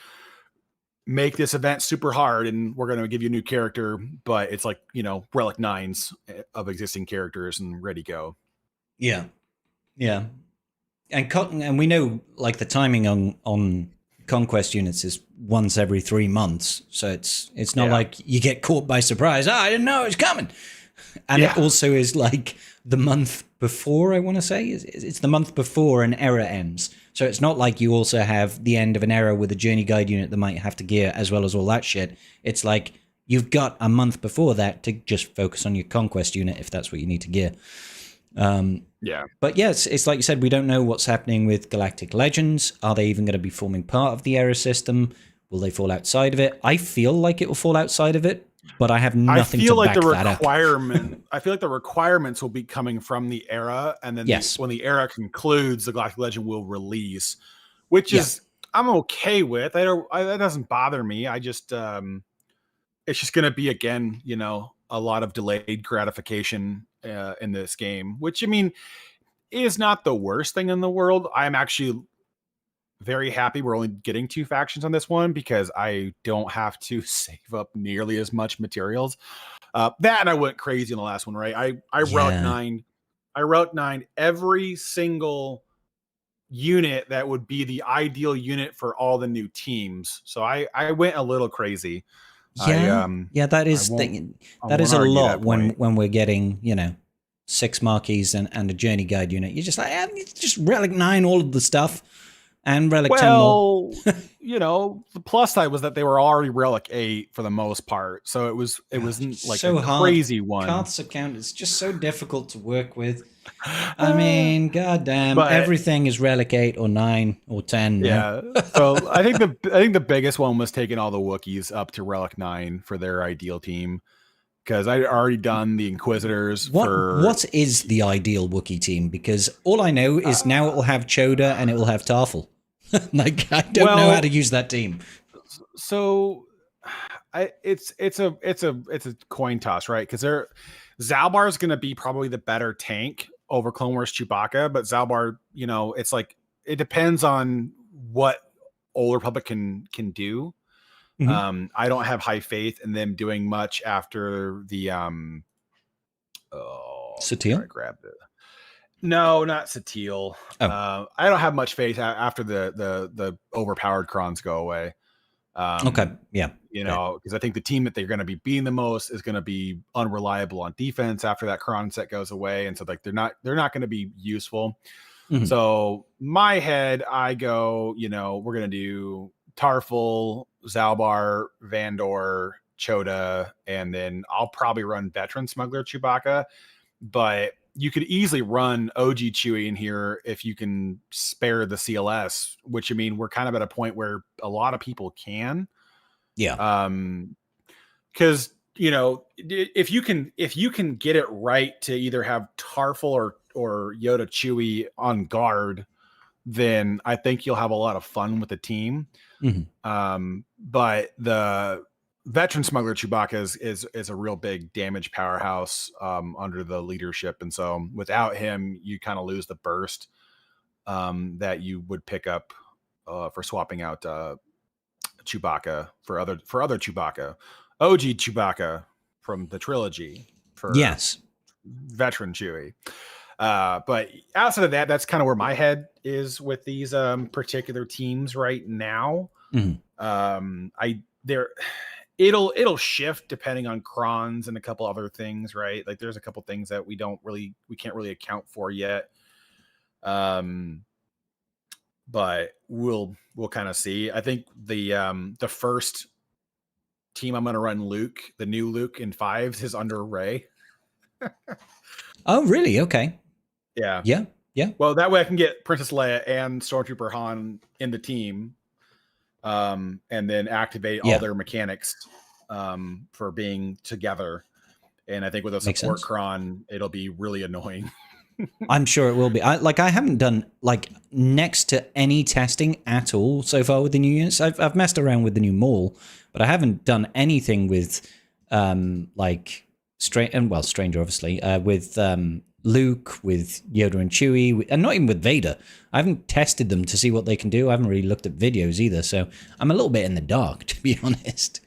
make this event super hard and we're going to give you a new character, but it's like, you know, relic 9s of existing characters and ready to go. Yeah. And we know like the timing on conquest units is once every 3 months. So it's not like you get caught by surprise. I didn't know it was coming. And it also is like the month before, I want to say. It's the month before an era ends. So it's not like you also have the end of an era with a journey guide unit that might have to gear as well as all that shit. It's like you've got a month before that to just focus on your conquest unit if that's what you need to gear. But yes, it's like you said, we don't know what's happening with Galactic Legends. Are they even going to be forming part of the era system? Will they fall outside of it? I feel like it will fall outside of it but I have nothing to back that up. I feel like the requirements will be coming from the era, and then when the era concludes, the Galactic Legend will release, which is I'm okay with. That doesn't bother me. I just it's just going to be again, a lot of delayed gratification in this game, which I mean is not the worst thing in the world. I'm actually very happy we're only getting 2 factions on this one because I don't have to save up nearly as much materials. That and I went crazy in the last one, right? I wrote 9 every single unit that would be the ideal unit for all the new teams. So I went a little crazy. That is a lot when we're getting, 6 marquees and a journey guide unit. You're just like, just relic 9 all of the stuff. And relic 10 more. The plus side was that they were already relic 8 for the most part, so it wasn't like so a crazy one. Carth's account is just so difficult to work with. I mean, goddamn, everything is relic 8 or 9 or 10. Yeah. So I think the biggest one was taking all the Wookiees up to relic 9 for their ideal team. Because I'd already done the Inquisitors. What is the ideal Wookiee team? Because all I know is now it will have Choda and it will have Tarful. Like I don't know how to use that team. So, it's a coin toss, right? Because Zalbar is going to be probably the better tank over Clone Wars Chewbacca, but Zalbar, it's like it depends on what Old Republic can do. Mm-hmm. I don't have high faith in them doing much after the Satele. I grabbed it. No, not Satele. I don't have much faith after the overpowered Krons go away. Okay, yeah, because I think the team that they're going to be beating the most is going to be unreliable on defense after that Kron set goes away, and so like they're not going to be useful. Mm-hmm. So my head, I go, we're going to do Tarful, Zalbar, Vandor, Choda, and then I'll probably run Veteran Smuggler Chewbacca, but you could easily run OG Chewie in here if you can spare the CLS, which I mean, we're kind of at a point where a lot of people can. Yeah. Because, if you can get it right to either have Tarful or Yoda Chewie on guard, then I think you'll have a lot of fun with the team. Mm-hmm. But the Veteran Smuggler Chewbacca is a real big damage powerhouse under the leadership, and so without him, you kind of lose the burst that you would pick up for swapping out Chewbacca for other Chewbacca, OG Chewbacca from the trilogy for Veteran Chewie. But outside of that, that's kind of where my head is with these particular teams right now. Mm-hmm. It'll shift depending on Krons and a couple other things, right? Like there's a couple things that we can't really account for yet. But we'll kind of see. I think the first team I'm going to run Luke, the new Luke in 5s, is under Rey. Oh, really? Okay. Yeah. Yeah. Yeah. Well, that way I can get Princess Leia and Stormtrooper Han in the team, and then activate all their mechanics for being together. And I think with a support Kron, it'll be really annoying. I'm sure it will be. I haven't done next to any testing at all so far with the new units. I've messed around with the new Maul, but I haven't done anything with Stranger obviously, with Luke, with Yoda and Chewie, and not even with Vader. I haven't tested them to see what they can do. I haven't really looked at videos either, so I'm a little bit in the dark, to be honest.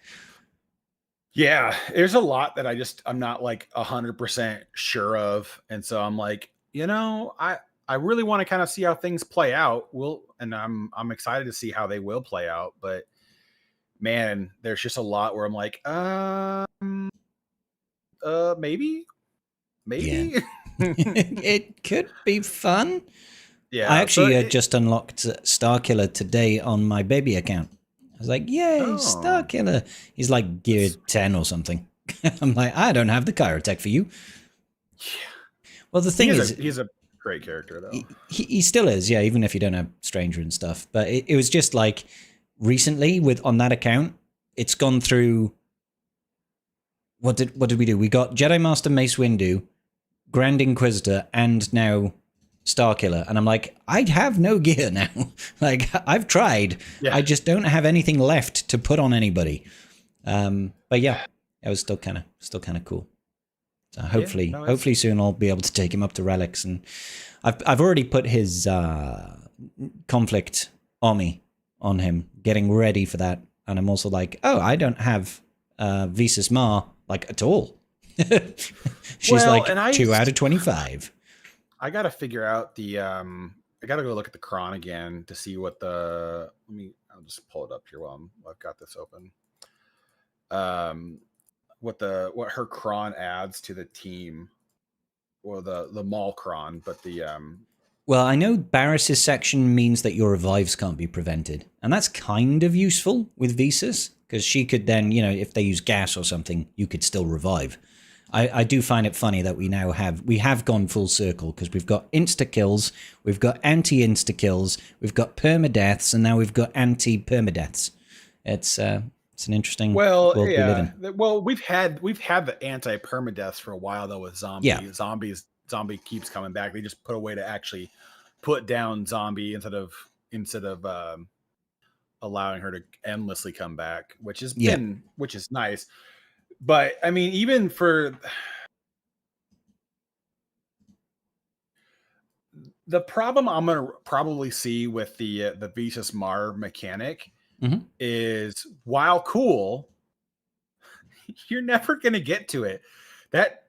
Yeah, there's a lot that I'm not 100% sure of, and so I'm like, I really want to kind of see how things play out. And I'm excited to see how they will play out, but man, there's just a lot where I'm like, maybe. Yeah. It could be fun. Yeah, I actually just unlocked Starkiller today on my baby account. I was like, yay, Starkiller. He's like gear 10 or something. I'm like, I don't have the Kyrotech for you. Yeah. Well, the thing is, he's a great character, though. He still is, yeah, even if you don't have Stranger and stuff. But it was just recently on that account, it's gone through what did we do? We got Jedi Master Mace Windu, Grand Inquisitor, and now Starkiller. And I'm like, I have no gear now. Like, I've tried. Yeah. I just don't have anything left to put on anybody. But yeah, it was still kind of cool. So hopefully soon I'll be able to take him up to relics, and I've already put his conflict Omi on him, getting ready for that. And I'm also like, oh, I don't have Visas Mar like at all. She's like 2 out of 25. I gotta figure out the I gotta go look at the cron again to see what the I'll just pull it up here while I've got this open. What her cron adds to the team, or the Maul cron, but the well, I know Barris's section means that your revives can't be prevented, and that's kind of useful with Visas, because she could then, if they use gas or something, you could still revive. I do find it funny that we have gone full circle, because we've got insta kills, we've got anti-insta kills, we've got permadeaths, and now we've got anti-permadeaths. It's an interesting world we live in. Well, we've had the anti-permadeaths for a while though with zombie. Yeah. Zombie keeps coming back. They just put a way to actually put down zombie instead of allowing her to endlessly come back, which is nice. But I mean, even for the problem I'm gonna probably see with the Visas Mar mechanic is, while cool, you're never gonna get to it.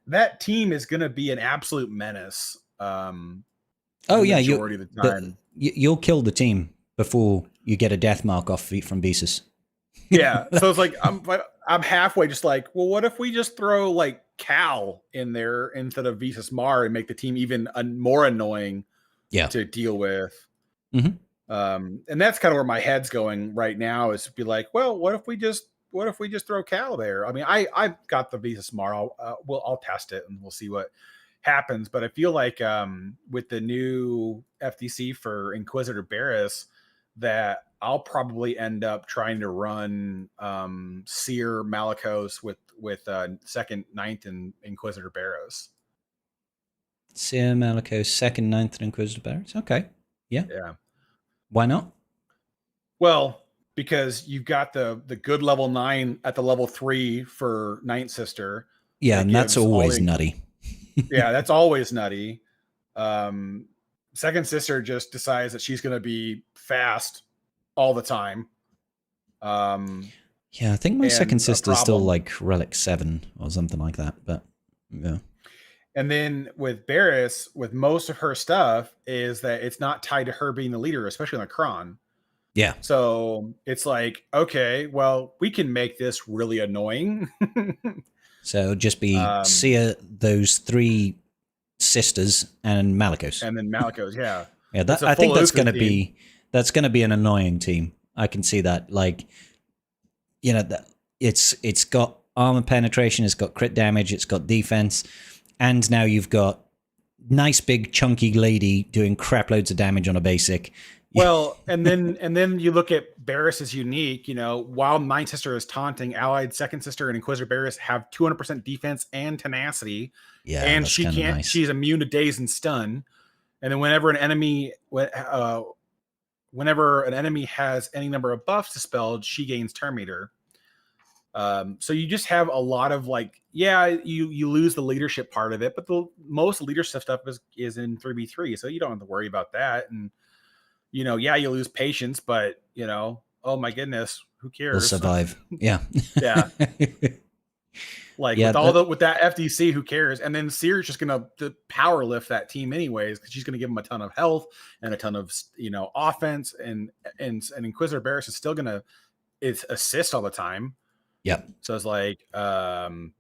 That team is gonna be an absolute menace. Majority of the time. You'll kill the team before you get a death mark off from Visas. Yeah, so it's like I'm halfway just like, well, what if we just throw like Cal in there instead of Visas Mar and make the team even more annoying to deal with? And that's kind of where my head's going right now, is to be like, well, what if we just throw Cal there? I mean, I've got the Visas Mar. I'll test it and we'll see what happens. But I feel like with the new FTC for Inquisitor Barris, that I'll probably end up trying to run Seer Malicos with 2nd, 9th, and Inquisitor Barros. Seer Malicos, 2nd, 9th, and Inquisitor Barros. Okay. Yeah. Why not? Well, because you've got the good level 9 at the level 3 for Ninth Sister. Yeah, and that's always nutty. Yeah, that's always nutty. Second Sister just decides that she's going to be fast all the time. Yeah, I think my Second Sister is still like Relic 7 or something like that, but yeah. And then with Barris, with most of her stuff, is that it's not tied to her being the leader, especially on the cron. Yeah. So it's like, okay, well, we can make this really annoying. So just be Seer, those 3 sisters, and Malicos. And then Malicos, yeah. Yeah, I think that's going to be an annoying team. I can see that. Like, it's got armor penetration, it's got crit damage, it's got defense, and now you've got nice big chunky lady doing crap loads of damage on a basic. Well, and then you look at Barris's unique, while Ninth Sister is taunting, allied Second Sister and Inquisitor Barris have 200% defense and tenacity. Yeah, and she can't. Nice. She's immune to daze and stun. And then whenever an enemy has any number of buffs dispelled, she gains Terminator. So you just have a lot of you lose the leadership part of it, but the most leadership stuff is in 3v3, so you don't have to worry about that. And you lose patience, but oh my goodness, who cares? We'll survive. Yeah. Yeah. With that FTC, who cares? And then Seer's just gonna power lift that team anyways, because she's gonna give them a ton of health and a ton of offense, and Inquisitor Barris is still gonna assist all the time. Yep. So it's like, all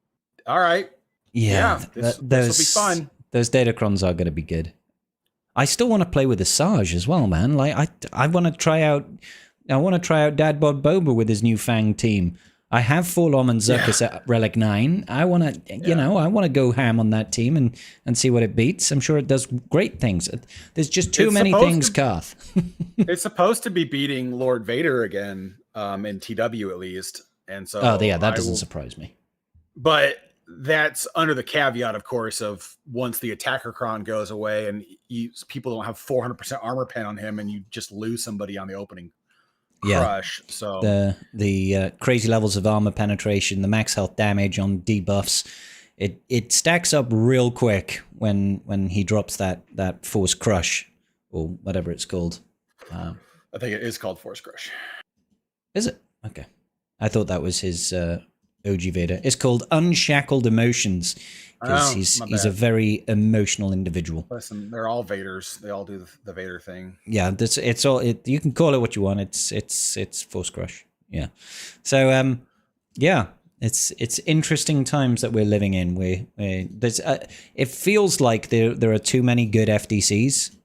right, this will be fun. Those Datacrons are gonna be good. I still want to play with Asajj as well, man. Like I want to try out Dad Bod Boba with his new Fang team. I have Forlom and Zuckuss at Relic 9. I want to, I want to go ham on that team and see what it beats. I'm sure it does great things. There's just too many things, Karth. It's supposed to be beating Lord Vader again, in TW at least. And so that doesn't surprise me. but that's under the caveat, of course, of once the attacker cron goes away and people don't have 400% armor pen on him, and you just lose somebody on the opening crush. Yeah. So the crazy levels of armor penetration, the max health damage on debuffs, it stacks up real quick when he drops that force crush or whatever it's called. I think it is called force crush. Is it? Okay, I thought that was his OG Vader. It's called Unshackled Emotions because he's a very emotional individual. Listen, they're all Vaders. They all do the Vader thing. Yeah, it's all. You can call it what you want. It's force crush. Yeah. So yeah, it's interesting times that we're living in. There's it feels like there are too many good FDCs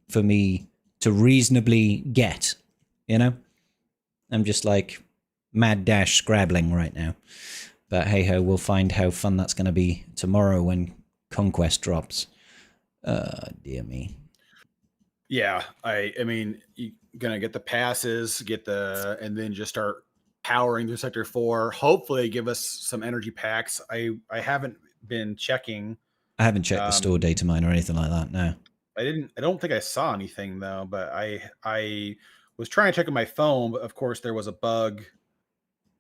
for me to reasonably get. You know, I'm just like mad dash scrabbling right now. But hey ho, we'll find how fun that's going to be tomorrow when Conquest drops. Dear me. Yeah, I mean, you're gonna get the passes, and then just start powering through Sector 4. Hopefully, give us some energy packs. I haven't been checking. I haven't checked the store data mine or anything like that. No, I don't think I saw anything though. But I was trying to check on my phone, but of course there was a bug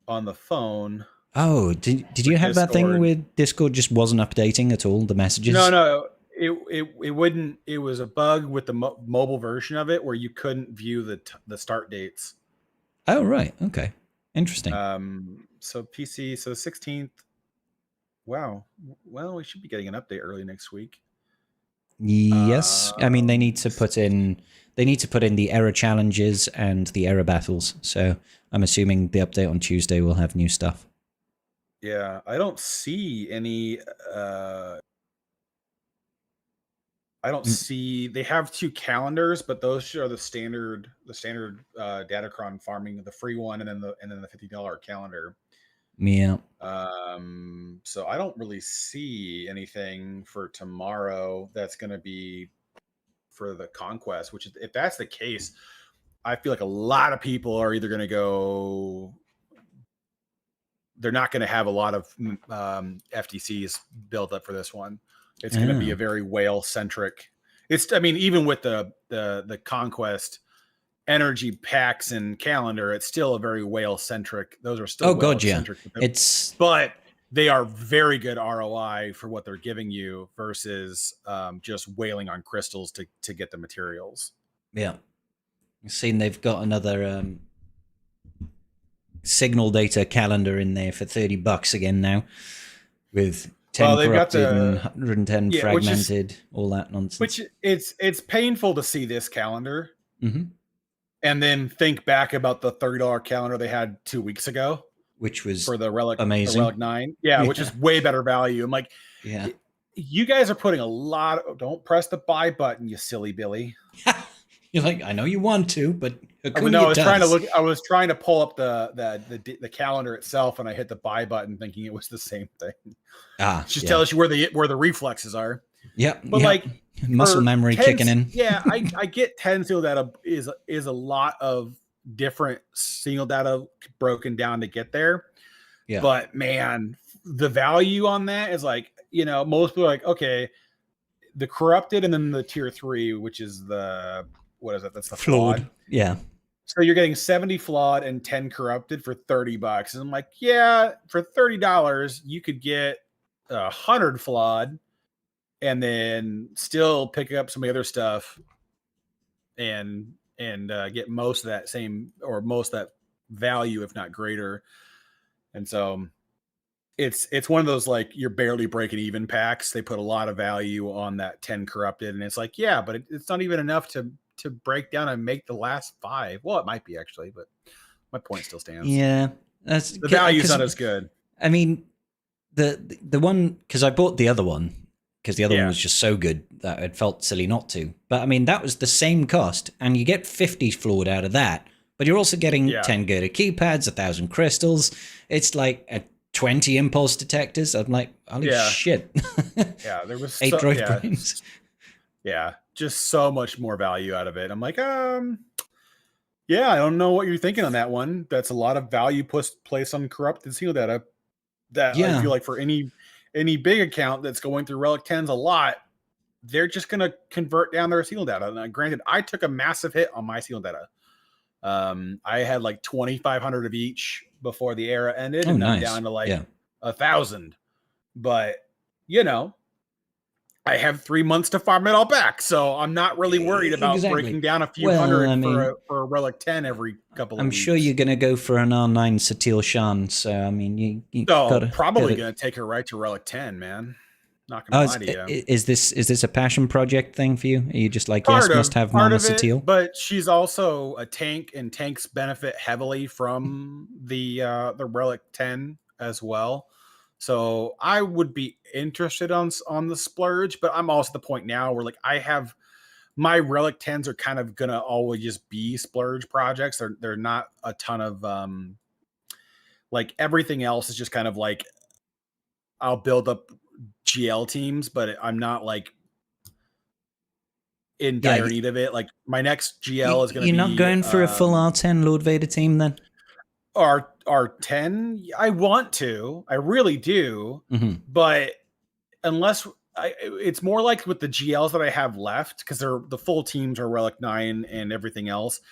on the phone. Oh, did you have Discord. That thing where Discord just wasn't updating at all, the messages? No, it wouldn't. It was a bug with the mobile version of it where you couldn't view the start dates. Oh, right. Okay. Interesting. So PC, so the 16th. Wow. Well, we should be getting an update early next week. Yes. I mean, they need to put in the error challenges and the error battles. So I'm assuming the update on Tuesday will have new stuff. Yeah, I don't see any. I don't see. They have 2 calendars, but those are the standard Datacron farming, the free one, and then the $50 calendar. Yeah. So I don't really see anything for tomorrow that's going to be for the Conquest. Which is, if that's the case, I feel like a lot of people are either going to go. They're not going to have a lot of FTCs built up for this one. It's going to be a very whale centric. I mean, even with the Conquest energy packs and calendar, it's still a very whale centric. Those are still centric. But they are very good ROI for what they're giving you versus just whaling on crystals to get the materials. Yeah, I've seen they've got another signal data calendar in there for $30 again now, with 10 corrupted and 110 fragmented, all that nonsense. Which it's painful to see this calendar, and then think back about the $30 calendar they had 2 weeks ago, which was for the Relic amazing. The Relic 9, which is way better value. I'm like, you guys are putting a lot of. Don't press the buy button, you silly Billy. You're like, I know you want to, but no, I was trying to pull up the calendar itself, and I hit the buy button, thinking it was the same thing. Just tells you where the reflexes are. Yeah, but like muscle memory kicking in. Yeah, I get 10 single data is a lot of different single data broken down to get there. Yeah, but man, the value on that is like, most people are like, okay, the corrupted and then the tier 3, which is what is it? That's the flawed. Yeah. So you're getting 70 flawed and 10 corrupted for $30. And I'm like, yeah, for $30, you could get 100 flawed and then still pick up some of the other stuff and get most of that same, or most of that value, if not greater. And so it's one of those, like, you're barely breaking even packs. They put a lot of value on that 10 corrupted, and it's like, yeah, but it's not even enough to break down and make the last 5. Well, it might be actually, but my point still stands. Yeah, the value's not as good. I mean, the one, because I bought the other one because the other one was just so good that it felt silly not to. But I mean, that was the same cost, and you get 50 flawed out of that, but you're also getting 10 Gerda keypads, 1,000 crystals. It's like 20 impulse detectors. I'm like, holy shit. There was 8 droid brains. Yeah, just so much more value out of it. I'm like, I don't know what you're thinking on that one. That's a lot of value placed on corrupted single data. that I feel like for any big account that's going through Relic 10s a lot, they're just going to convert down their sealed data. And granted, I took a massive hit on my sealed data. I had like 2,500 of each before the era ended, and I'm down to like 1,000. But you know, I have 3 months to farm it all back, so I'm not really worried about breaking down a few hundred for a Relic 10 every couple of weeks. I'm sure you're going to go for an R9 Satil Shan, so I mean, you probably going to take her right to Relic 10, man. Not going to lie to you. Is this a passion project thing for you? Are you just like, must have Mama Satil? But she's also a tank, and tanks benefit heavily from the Relic 10 as well. So I would be interested on the splurge, but I'm also at the point now where like I have my Relic 10s are kind of gonna always just be splurge projects. They're not a ton of like everything else is just kind of like I'll build up GL teams, but I'm not like in dire need of it. Like my next GL is gonna be. You're not going for a full R10 Lord Vader team then? R10, I want to, I really do, but unless it's more like with the GLs that I have left, because the full teams are Relic 9 and everything else.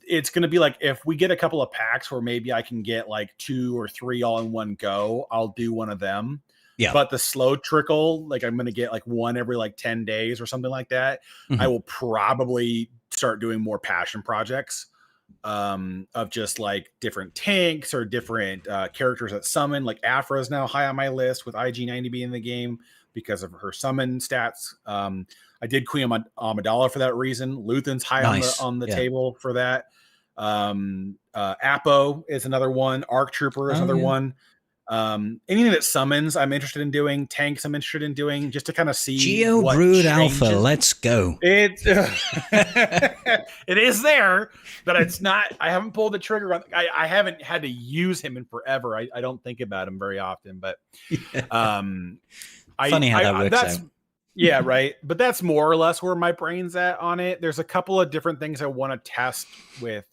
It's going to be like if we get a couple of packs where maybe I can get like 2 or 3 all in one go, I'll do one of them. Yeah. But the slow trickle, like I'm going to get like one every like 10 days or something like that. I will probably start doing more passion projects. Of just like different tanks or different characters that summon. Like Aphra is now high on my list with IG90 being in the game because of her summon stats. I did Queen Amidala for that reason. Luthen's high on the table for that. Apo is another one. Arc Trooper is another one. Anything that summons I'm interested in doing. Tanks I'm interested in doing, just to kind of see Geo Brood Alpha. Let's go. It is there, but it's not. I haven't pulled the trigger on. I haven't had to use him in forever. I don't think about him very often, but funny how that works out. Yeah, right. But that's more or less where my brain's at on it. There's a couple of different things I want to test with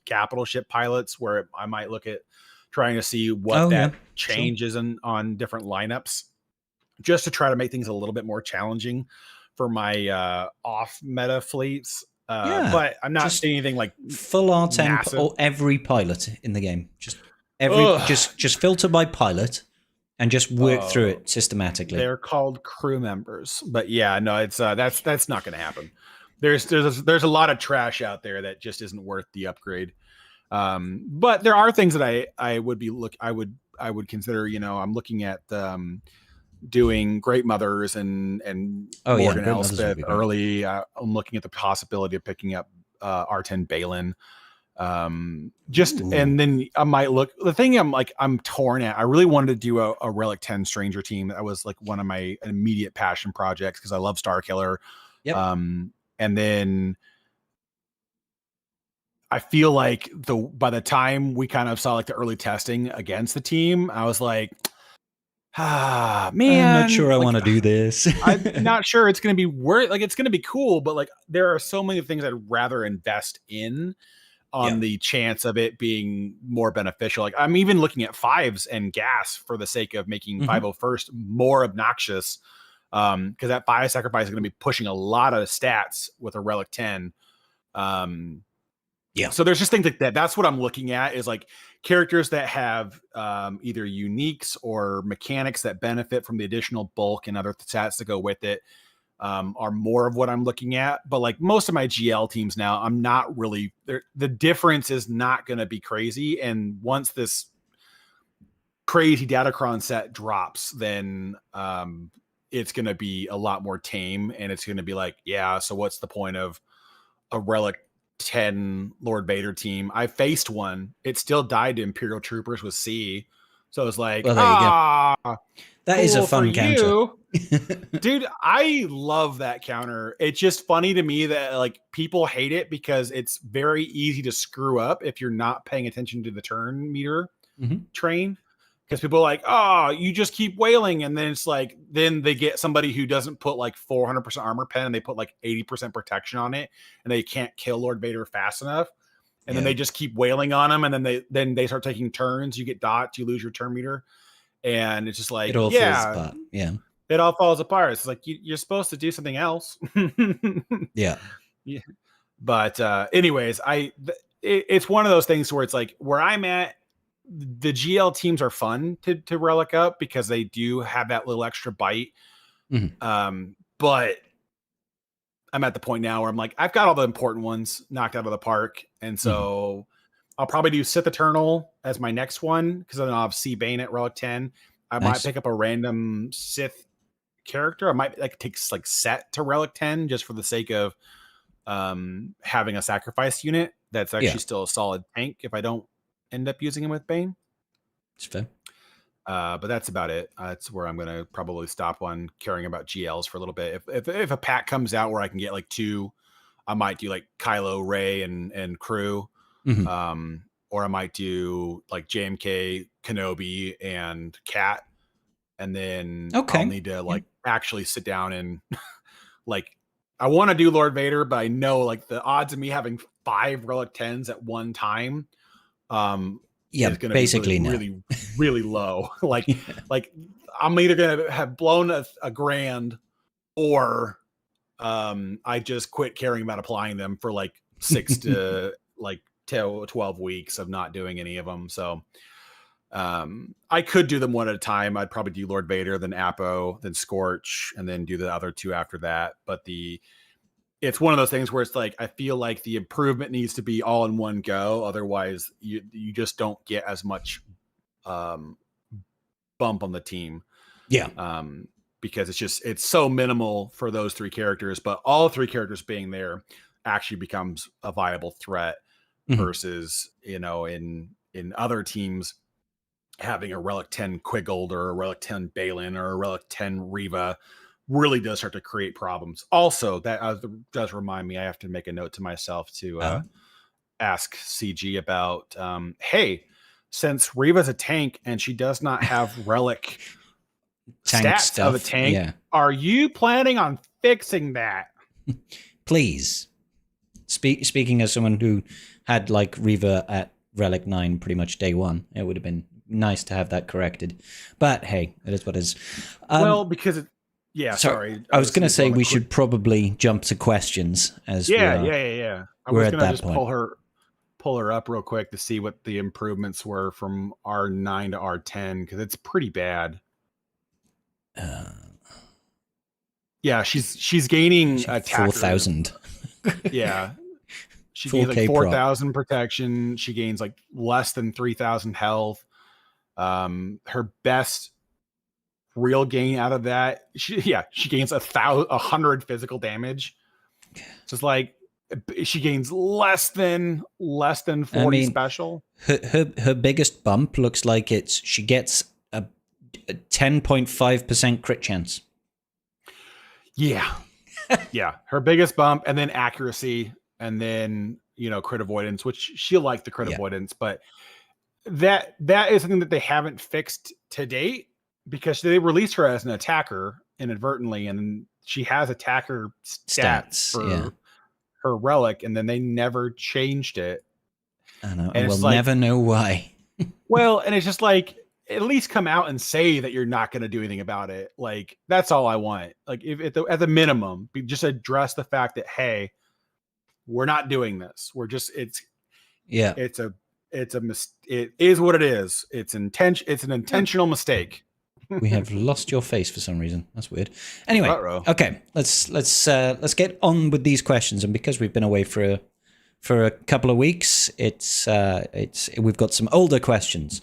capital ship pilots, where I might look at trying to see what changes on different lineups, just to try to make things a little bit more challenging for my off meta fleets. But I'm not seeing anything like full R10 or every pilot in the game. Just filter by pilot and just work through it systematically. They're called crew members, but yeah, no, it's that's not going to happen. There's a lot of trash out there that just isn't worth the upgrade. But there are things that I would consider. You know, I'm looking at doing Great Mothers and Morgan Elspeth early. I'm looking at the possibility of picking up R10 Balin. And then I might look. The thing I'm torn at. I really wanted to do a Relic 10 Stranger team. That was like one of my immediate passion projects because I love Starkiller. Yep. And then I feel like by the time we kind of saw like the early testing against the team, I was like, man, I'm not sure I want to do this. I'm not sure it's going to be worth. Like, it's going to be cool, but like there are so many things I'd rather invest in on the chance of it being more beneficial. Like I'm even looking at fives and gas for the sake of making 501st more obnoxious. Because that 5 sacrifice is going to be pushing a lot of stats with a Relic 10. So there's just things like that. That's what I'm looking at, is like characters that have either uniques or mechanics that benefit from the additional bulk and other stats that go with it. Are more of what I'm looking at. But like most of my GL teams now, I'm not really there. The difference is not going to be crazy. And once this crazy Datacron set drops, then it's going to be a lot more tame. And it's going to be like, so what's the point of a Relic 10 Lord Vader team? I faced one. It still died to Imperial Troopers with C. So it was like, that is a fun counter. Dude, I love that counter. It's just funny to me that like people hate it because it's very easy to screw up if you're not paying attention to the turn meter train. Because people are like, you just keep wailing. And then it's like, then they get somebody who doesn't put like 400% armor pen and they put like 80% protection on it and they can't kill Lord Vader fast enough. and then they just keep wailing on them, and then they start taking turns. You get dots, you lose your turn meter, and it's just like, it all falls apart. Yeah, it all falls apart. It's like you're supposed to do something else. Yeah. But anyways, it's one of those things where it's like where I'm at, the GL teams are fun to relic up because they do have that little extra bite. But I'm at the point now where I'm like, I've got all the important ones knocked out of the park. And so I'll probably do Sith Eternal as my next one because then I'll have C Bane at Relic 10. I might pick up a random Sith character. I might take Set to Relic 10 just for the sake of having a sacrifice unit that's actually still a solid tank if I don't end up using him with Bane. It's fair. But that's about it. That's where I'm going to probably stop on caring about GLs for a little bit. If a pack comes out where I can get like 2, I might do like Kylo, Rey, and crew. Or I might do like JMK, Kenobi, and Cat. And then I'll need to like actually sit down and like, I want to do Lord Vader, but I know like the odds of me having 5 Relic 10s at one time, is going to basically be really, really low. like I'm either going to have blown a grand, or I just quit caring about applying them for like 6 to like 12 weeks of not doing any of them. So I could do them one at a time. I'd probably do Lord Vader, then Apo, then Scorch, and then do the other 2 after that. But it's one of those things where it's like, I feel like the improvement needs to be all in one go. Otherwise you just don't get as much bump on the team. Yeah. Because it's so minimal for those 3 characters, but all 3 characters being there actually becomes a viable threat versus, in other teams having a Relic 10 Quiggold or a Relic 10 Balin or a Relic 10 Reva really does start to create problems. Also, that does remind me, I have to make a note to myself to ask CG about, hey, since Reva's a tank and she does not have Relic stats of a tank, are you planning on fixing that? Please. Speaking as someone who had like Reva at Relic 9 pretty much day one, it would have been nice to have that corrected. But hey, it is what it is. Well, because sorry. I was going to say we should probably jump to questions as I was going to just pull her up real quick to see what the improvements were from R9 to R10 because it's pretty bad. She's gaining attack 4,000. Yeah. She gains like 4,000 protection. She gains like less than 3,000 health. Her best real gain out of that, she gains 100 physical damage. So it's like she gains less than 40 special. Her biggest bump looks like she gets a 10.5% crit chance. Yeah. Yeah. Her biggest bump, and then accuracy, and then crit avoidance, which she'll like the crit avoidance, but that is something that they haven't fixed to date because they released her as an attacker inadvertently, and she has attacker stats for her Relic, and then they never changed it. I know, and we'll never know why. Well, and it's just like, at least come out and say that you're not going to do anything about it. Like, that's all I want. Like, if at the minimum, just address the fact that, hey, we're not doing this. We're just, it is what it is. It's an intentional mistake. We have lost your face for some reason. That's weird. Anyway, okay, let's get on with these questions. And because we've been away for a couple of weeks, we've got some older questions.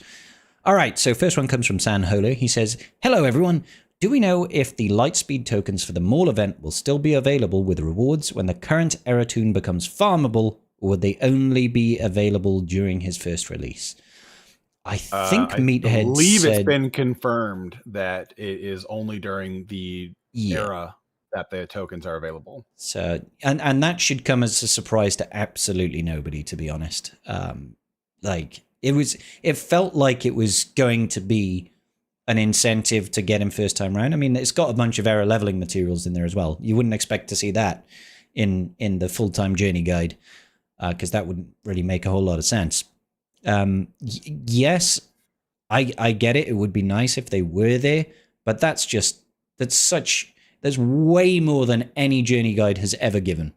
All right, so first one comes from San Holo. He says, "Hello everyone. Do we know if the Lightspeed tokens for the Maul event will still be available with rewards when the current Era Toon becomes farmable, or would they only be available during his first release?" I think Meathead believe it's been confirmed that it is only during the era that the tokens are available. So, and that should come as a surprise to absolutely nobody, to be honest. It felt like it was going to be an incentive to get him first time round. I mean, it's got a bunch of error leveling materials in there as well. You wouldn't expect to see that in the full-time journey guide. because that wouldn't really make a whole lot of sense. Yes, I get it. It would be nice if they were there, but that's way more than any journey guide has ever given.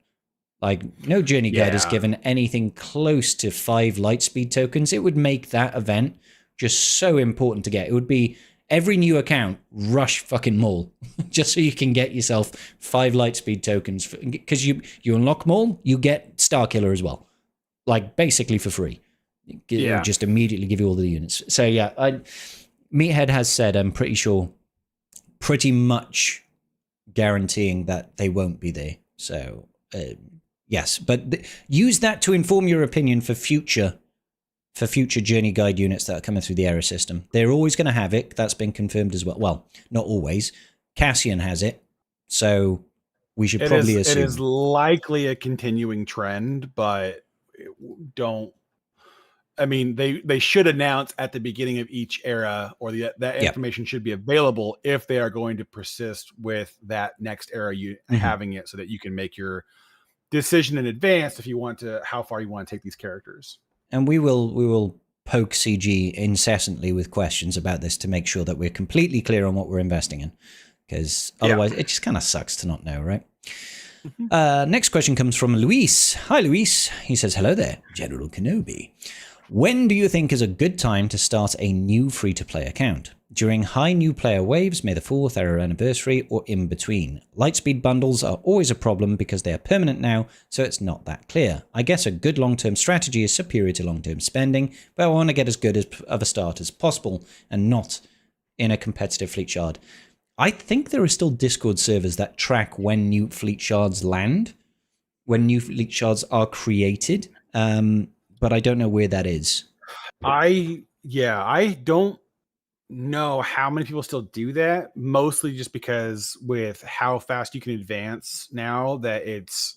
Like, no journey guide has given anything close to 5 lightspeed tokens. It would make that event just so important to get. It would be every new account, rush fucking Maul, just so you can get yourself 5 lightspeed tokens. Because you unlock Maul, you get Starkiller as well. Like, basically for free. It would just immediately give you all the units. So, yeah, Meathead has said, I'm pretty sure, pretty much guaranteeing that they won't be there. So, yes, but use that to inform your opinion for future journey guide units that are coming through the era system. They're always going to have it. That's been confirmed as well. Well, not always. Cassian has it, so we should probably assume it is likely a continuing trend, but don't. I mean, they should announce at the beginning of each era, or that information should be available if they are going to persist with that next era having it, so that you can make your decision in advance if you want to, how far you want to take these characters. And we will poke CG incessantly with questions about this to make sure that we're completely clear on what we're investing in, because otherwise it just kind of sucks to not know, right? Next question comes from Luis. Hi, Luis. He says, hello there, General Kenobi. When do you think is a good time to start a new free-to-play account? During high new player waves, May the 4th, era anniversary, or in between? Lightspeed bundles are always a problem because they are permanent now, so it's not that clear. I guess a good long-term strategy is superior to long-term spending, but I want to get as good of a start as possible and not in a competitive fleet shard. I think there are still Discord servers that track when new fleet shards land, when new fleet shards are created, but I don't know where that is. I don't know how many people still do that, mostly just because with how fast you can advance now, that it's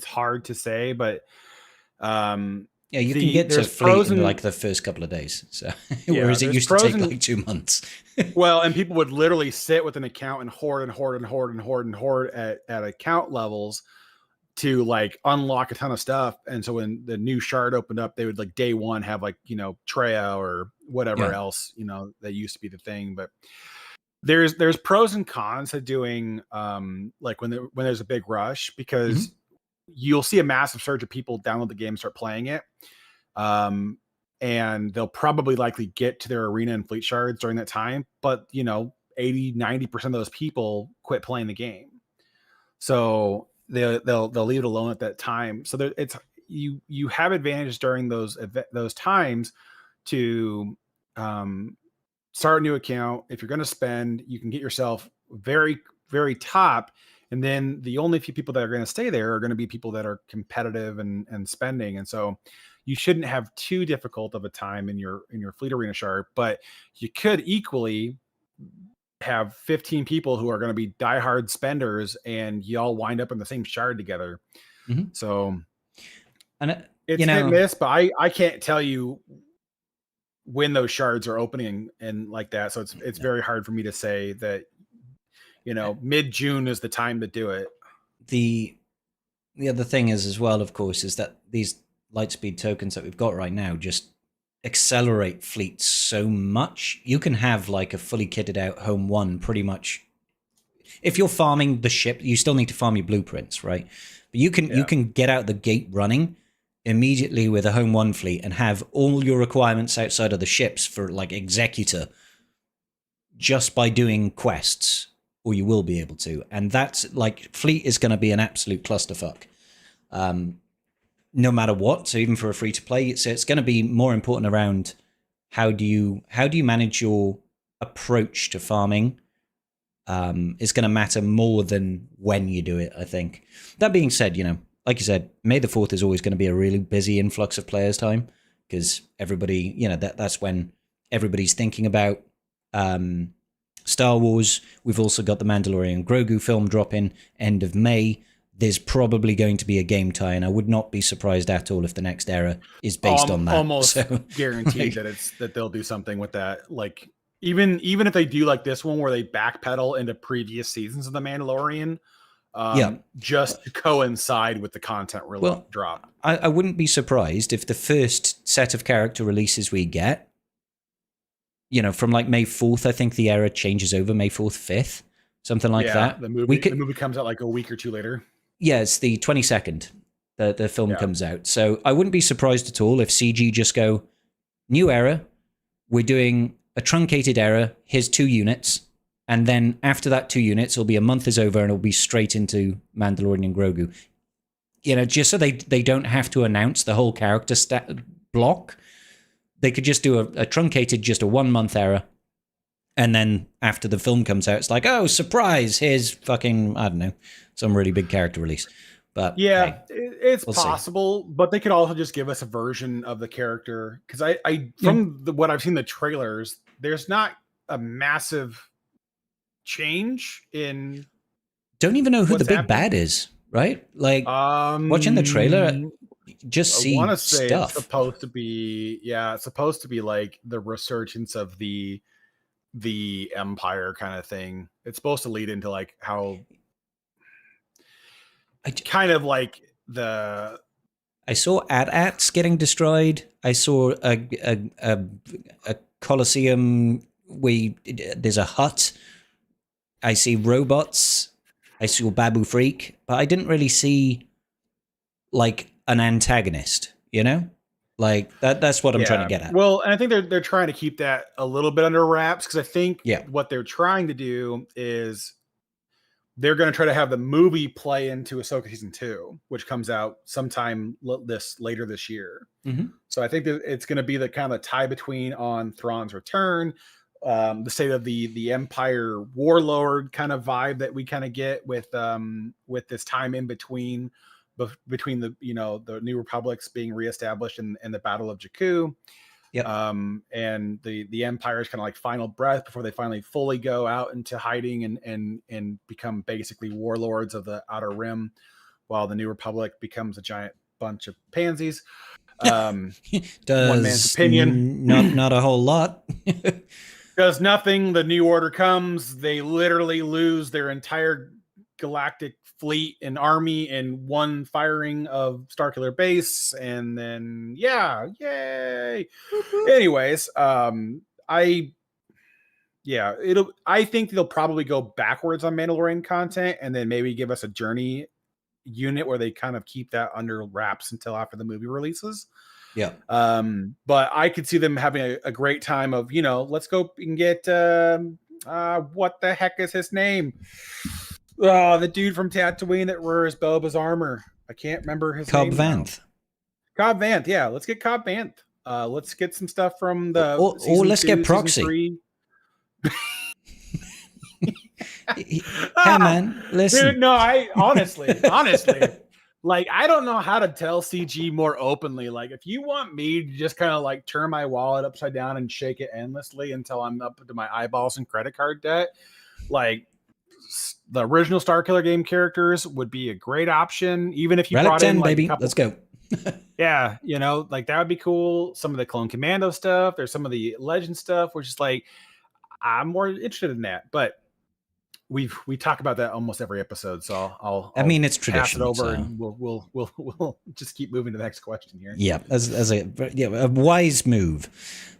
hard to say. But yeah, you can get to fleet in like the first couple of days, so whereas it used to take like 2 months. Well, and people would literally sit with an account and hoard at account levels to like unlock a ton of stuff. And so when the new shard opened up, they would like day one have like, Treya or whatever else, that used to be the thing. But there's pros and cons to doing like when there's a big rush, because you'll see a massive surge of people download the game and start playing it. And they'll probably likely get to their arena and fleet shards during that time. But 80-90% of those people quit playing the game. So they'll leave it alone at that time. So it's you have advantages during those times to start a new account. If you're going to spend, you can get yourself very, very top, and then the only few people that are going to stay there are going to be people that are competitive and spending. And so you shouldn't have too difficult of a time in your fleet arena shard, but you could equally have 15 people who are going to be diehard spenders, and y'all wind up in the same shard together. So, and it's hit and miss, but I can't tell you when those shards are opening and like that. So it's very hard for me to say that, mid-June is the time to do it. The other thing is as well, of course, is that these lightspeed tokens that we've got right now just accelerate fleets so much. You can have like a fully kitted out home one pretty much. If you're farming the ship, you still need to farm your blueprints, right? But you can get out the gate running immediately with a home one fleet and have all your requirements outside of the ships for like Executor just by doing quests, or you will be able to. And that's like, fleet is going to be an absolute clusterfuck. No matter what. So even for a free to play, it's going to be more important around how do you manage your approach to farming. Is going to matter more than when you do it, I think. That being said, like you said, May the 4th is always going to be a really busy influx of players time, because everybody, that's when everybody's thinking about Star Wars. We've also got the Mandalorian Grogu film dropping end of May. There's probably going to be a game tie, and I would not be surprised at all if the next era is based on that. Almost guaranteed that they'll do something with that. Like even if they do like this one where they backpedal into previous seasons of The Mandalorian, just to coincide with the content drop. I wouldn't be surprised if the first set of character releases we get, from like May 4th, I think the era changes over May 4th, 5th, something like that. The movie comes out like a week or two later. Yeah, it's the 22nd. The film comes out. So I wouldn't be surprised at all if CG just go, new era, we're doing a truncated era, here's 2 units, and then after that 2 units, it'll be a month is over and it'll be straight into Mandalorian and Grogu. Just so they don't have to announce the whole character block. They could just do a truncated, just a 1 month era. And then after the film comes out, it's like, oh, surprise, here's fucking, I don't know, some really big character release. But yeah, it's possible, but they could also just give us a version of the character. Because what I've seen the trailers, there's not a massive change in. Don't even know who the big bad is, right? Like watching the trailer, just see stuff. I want to say it's supposed to be like the resurgence of the Empire kind of thing. It's supposed to lead into like how. Kind of like I saw AT-ATs getting destroyed. I saw a Colosseum where there's a hut. I see robots. I saw Babu Freak, but I didn't really see like an antagonist. Like that's what I'm trying to get at. Well, and I think they're trying to keep that a little bit under wraps because I think what they're trying to do is. They're going to try to have the movie play into Ahsoka season 2, which comes out sometime later this year. Mm-hmm. So I think that it's going to be the kind of tie between on Thrawn's return, the state of the Empire warlord kind of vibe that we kind of get with this time in between the the New Republics being reestablished and the Battle of Jakku. Yep. And the Empire's kind of like final breath before they finally fully go out into hiding and become basically warlords of the Outer Rim, while the New Republic becomes a giant bunch of pansies. One man's opinion. Not a whole lot. Does nothing. The New Order comes. They literally lose their entire galactic fleet and army in one firing of Starkiller Base, and then yay. Anyways, I think they'll probably go backwards on Mandalorian content and then maybe give us a journey unit where they kind of keep that under wraps until after the movie releases. Yeah. But I could see them having a great time of, let's go and get what the heck is his name? The dude from Tatooine that wears Boba's armor. I can't remember his name. Cobb Vanth. Cobb Vanth, yeah. Let's get Cobb Vanth. Let's get some stuff from the or let's get Proxy. Hey man, listen. Dude, no, I honestly, like I don't know how to tell CG more openly. Like if you want me to just kind of like turn my wallet upside down and shake it endlessly until I'm up to my eyeballs in credit card debt, like the original Starkiller game characters would be a great option, even if you Relic brought 10, in like baby. Let's go. Yeah, like that would be cool. Some of the Clone Commando stuff, there's some of the Legend stuff, which is like I'm more interested in that. But we talk about that almost every episode, so I'll I mean, it's tradition. Pass it over, so. and we'll just keep moving to the next question here. Yeah, as a wise move.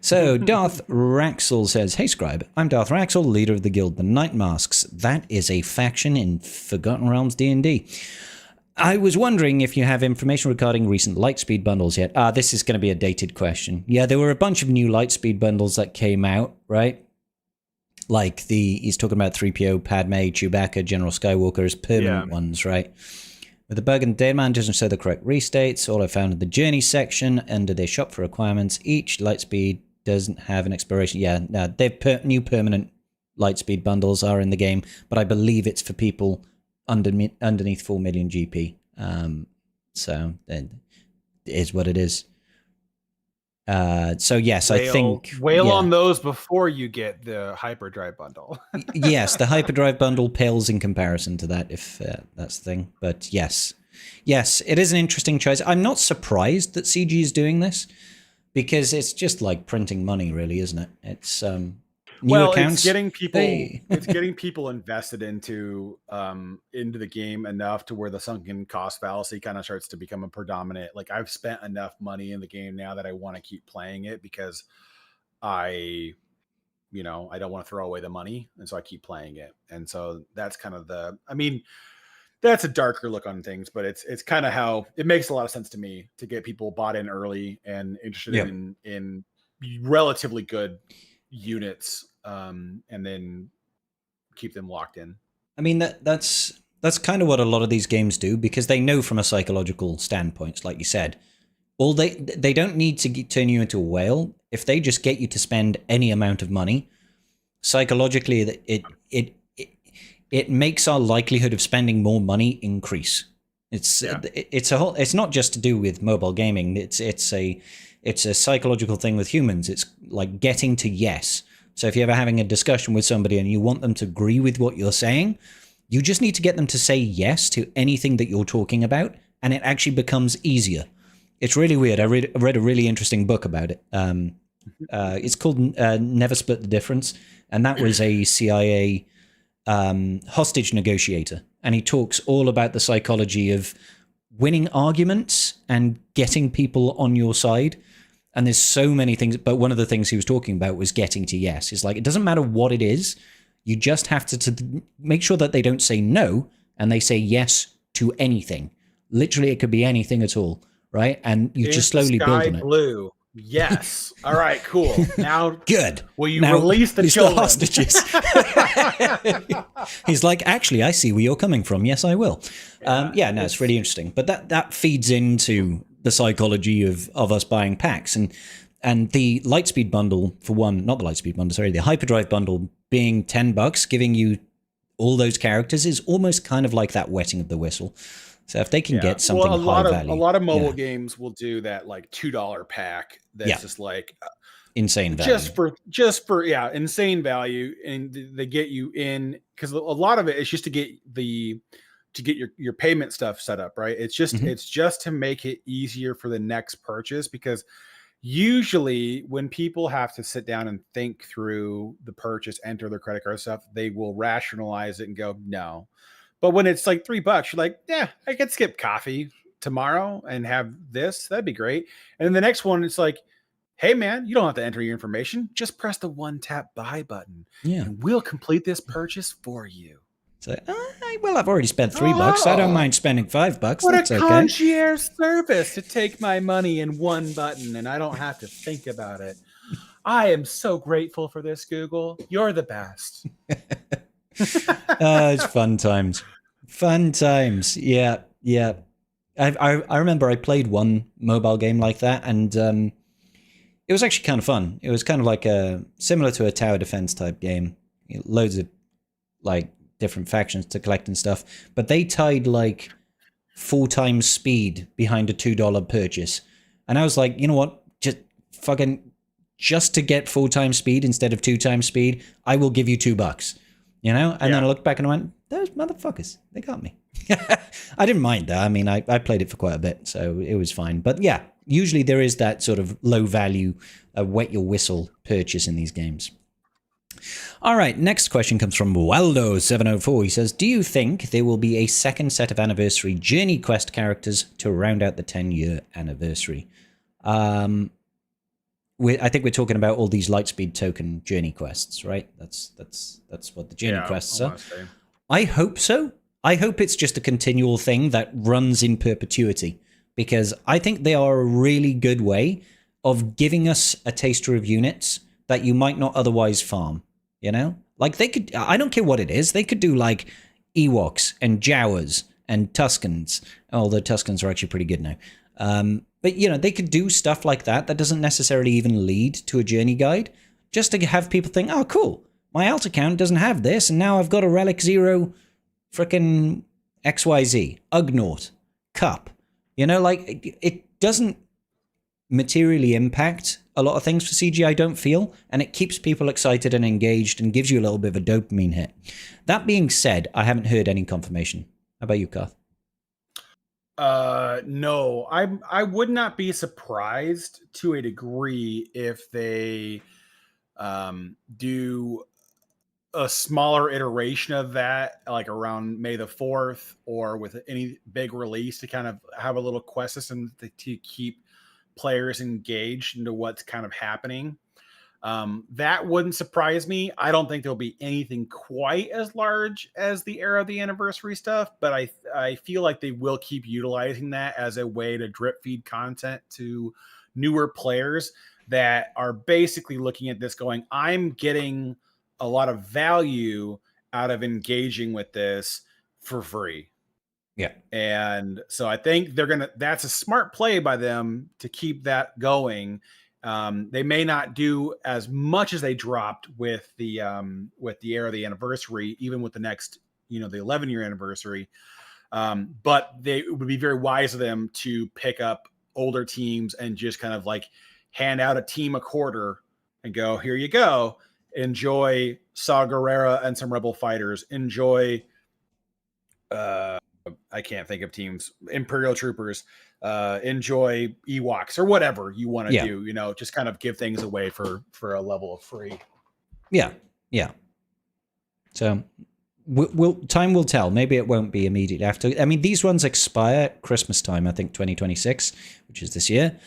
So Darth Raxel says, "Hey Scribe, I'm Darth Raxel, leader of the Guild the Night Masks. That is a faction in Forgotten Realms D&D. I was wondering if you have information regarding recent Lightspeed bundles yet." This is going to be a dated question. Yeah, there were a bunch of new Lightspeed bundles that came out, right? Like he's talking about 3PO, Padme, Chewbacca, General Skywalker as permanent ones, right? With the bug and Deadman doesn't show the correct restates. All I found in the journey section under their shop for requirements. Each Lightspeed doesn't have an expiration. Yeah, no, new permanent Lightspeed bundles are in the game, but I believe it's for people underneath 4 million GP. So it is what it is. So yes, I think wail on those before you get the hyperdrive bundle. Yes, the hyperdrive bundle pales in comparison to that, if that's the thing. But yes, it is an interesting choice. I'm not surprised that CG is doing this because it's just like printing money, really, isn't it? It's new accounts. It's getting people. It's getting people invested into the game enough to where the sunken cost fallacy kind of starts to become a predominant. Like, I've spent enough money in the game now that I want to keep playing it because I don't want to throw away the money, and so I keep playing it. And so that's kind of that's a darker look on things, but it's kind of how it makes a lot of sense to me to get people bought in early and interested in relatively good units, and then keep them locked in. I mean, that's kind of what a lot of these games do, because they know from a psychological standpoint, like you said, they don't need to turn you into a whale. If they just get you to spend any amount of money, psychologically, it makes our likelihood of spending more money increase. It's not just to do with mobile gaming. It's a psychological thing with humans. It's like getting to yes. So if you're ever having a discussion with somebody and you want them to agree with what you're saying, you just need to get them to say yes to anything that you're talking about, and it actually becomes easier. It's really weird. I read a really interesting book about it. It's called Never Split the Difference, and that was a CIA hostage negotiator, and he talks all about the psychology of winning arguments and getting people on your side. And there's so many things, but one of the things he was talking about was getting to yes. It's like, it doesn't matter what it is, you just have to make sure that they don't say no and they say yes to anything. Literally, it could be anything at all, right? And you just slowly build on it. Blue. Yes. All right, cool. Now, good. Will you release the children? Hostages? He's like, actually, I see where you're coming from. Yes, I will. It's really interesting. But that feeds into the psychology of us buying packs, and the Lightspeed bundle, for one, not the Lightspeed bundle, sorry, the Hyperdrive bundle being $10, giving you all those characters is almost kind of like that wetting of the whistle. So if they can get something high value, a lot of mobile games will do that like $2 pack. That's just like insane value. Just for insane value, and they get you in, because a lot of it is just to get your payment stuff set up, right? It's just to make it easier for the next purchase, because usually when people have to sit down and think through the purchase, enter their credit card stuff, they will rationalize it and go, no. But when it's like $3, you're like, yeah, I could skip coffee tomorrow and have this. That'd be great. And then the next one, it's like, hey man, you don't have to enter your information. Just press the one tap buy button. Yeah. And we'll complete this purchase for you. So, I've already spent $3. I don't mind spending $5. What That's a concierge service to take my money in one button, and I don't have to think about it. I am so grateful for this, Google. You're the best. It's fun times. Fun times. Yeah. I remember I played one mobile game like that, and it was actually kind of fun. It was kind of like similar to a tower defense type game. Loads of like different factions to collect and stuff, but they tied like 4 times speed behind a $2 purchase. And I was like, you know what? Just to get 4 times speed instead of 2 times speed, I will give you $2. You know? And then I looked back and I went, those motherfuckers, they got me. I didn't mind that. I mean, I played it for quite a bit, so it was fine. But yeah, usually there is that sort of low value, wet your whistle purchase in these games. All right, next question comes from Waldo704. He says, do you think there will be a second set of anniversary Journey Quest characters to round out the 10-year anniversary? I think we're talking about all these Lightspeed token Journey Quests, right? That's what the Journey Quests are. I hope so. I hope it's just a continual thing that runs in perpetuity, because I think they are a really good way of giving us a taster of units that you might not otherwise farm, you know? Like they could, I don't care what it is, they could do like Ewoks and Jawas and Tuskens, although Tuskens are actually pretty good now. But, you know, they could do stuff like that doesn't necessarily even lead to a journey guide, just to have people think, oh, cool, my alt account doesn't have this, and now I've got a Relic Zero frickin' XYZ, Ugnaught, Cup. You know, like, it doesn't materially impact a lot of things for CG, I don't feel, and it keeps people excited and engaged and gives you a little bit of a dopamine hit. That being said, I haven't heard any confirmation. How about you, Garth? No, I would not be surprised to a degree if they do a smaller iteration of that, like around May the 4th, or with any big release, to kind of have a little quest system to keep players engaged into what's kind of happening. That wouldn't surprise me. I don't think there'll be anything quite as large as the Era of the Anniversary stuff, but I feel like they will keep utilizing that as a way to drip feed content to newer players that are basically looking at this going, I'm getting a lot of value out of engaging with this for free. Yeah. And so I think that's a smart play by them to keep that going. They may not do as much as they dropped with the Era of the Anniversary, even with the next, the 11-year anniversary. But it would be very wise of them to pick up older teams and just kind of like hand out a team a quarter and go, here you go. Enjoy Saw Gerrera and some Rebel fighters. Enjoy, I can't think of teams, Imperial Troopers. Enjoy Ewoks or whatever you want to do. Just kind of give things away for a level of free. Yeah. So time will tell. Maybe it won't be immediately after. I mean, these ones expire Christmas time, I think 2026, which is this year.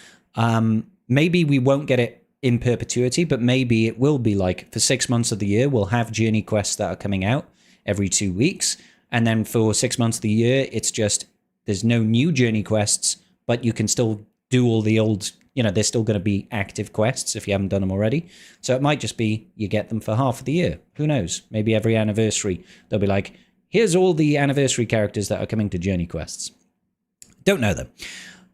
Maybe we won't get it in perpetuity, but maybe it will be like for 6 months of the year, we'll have journey quests that are coming out every 2 weeks. And then for 6 months of the year, it's just, there's no new journey quests, but you can still do all the old, there's still going to be active quests if you haven't done them already. So it might just be you get them for half of the year. Who knows? Maybe every anniversary, they'll be like, here's all the anniversary characters that are coming to journey quests. Don't know them.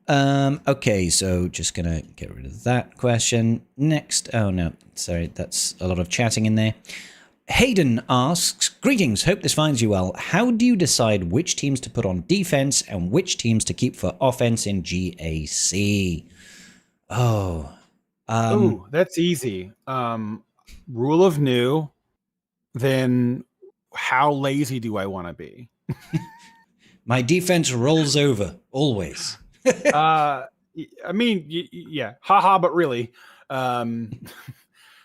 Okay, so just gonna get rid of that question. Next, oh no, sorry, that's a lot of chatting in there. Hayden asks, greetings, hope this finds you well. How do you decide which teams to put on defense and which teams to keep for offense in GAC? Oh, that's easy. Rule of new, then how lazy do I want to be? My defense rolls over, always. I mean, yeah, haha, but really,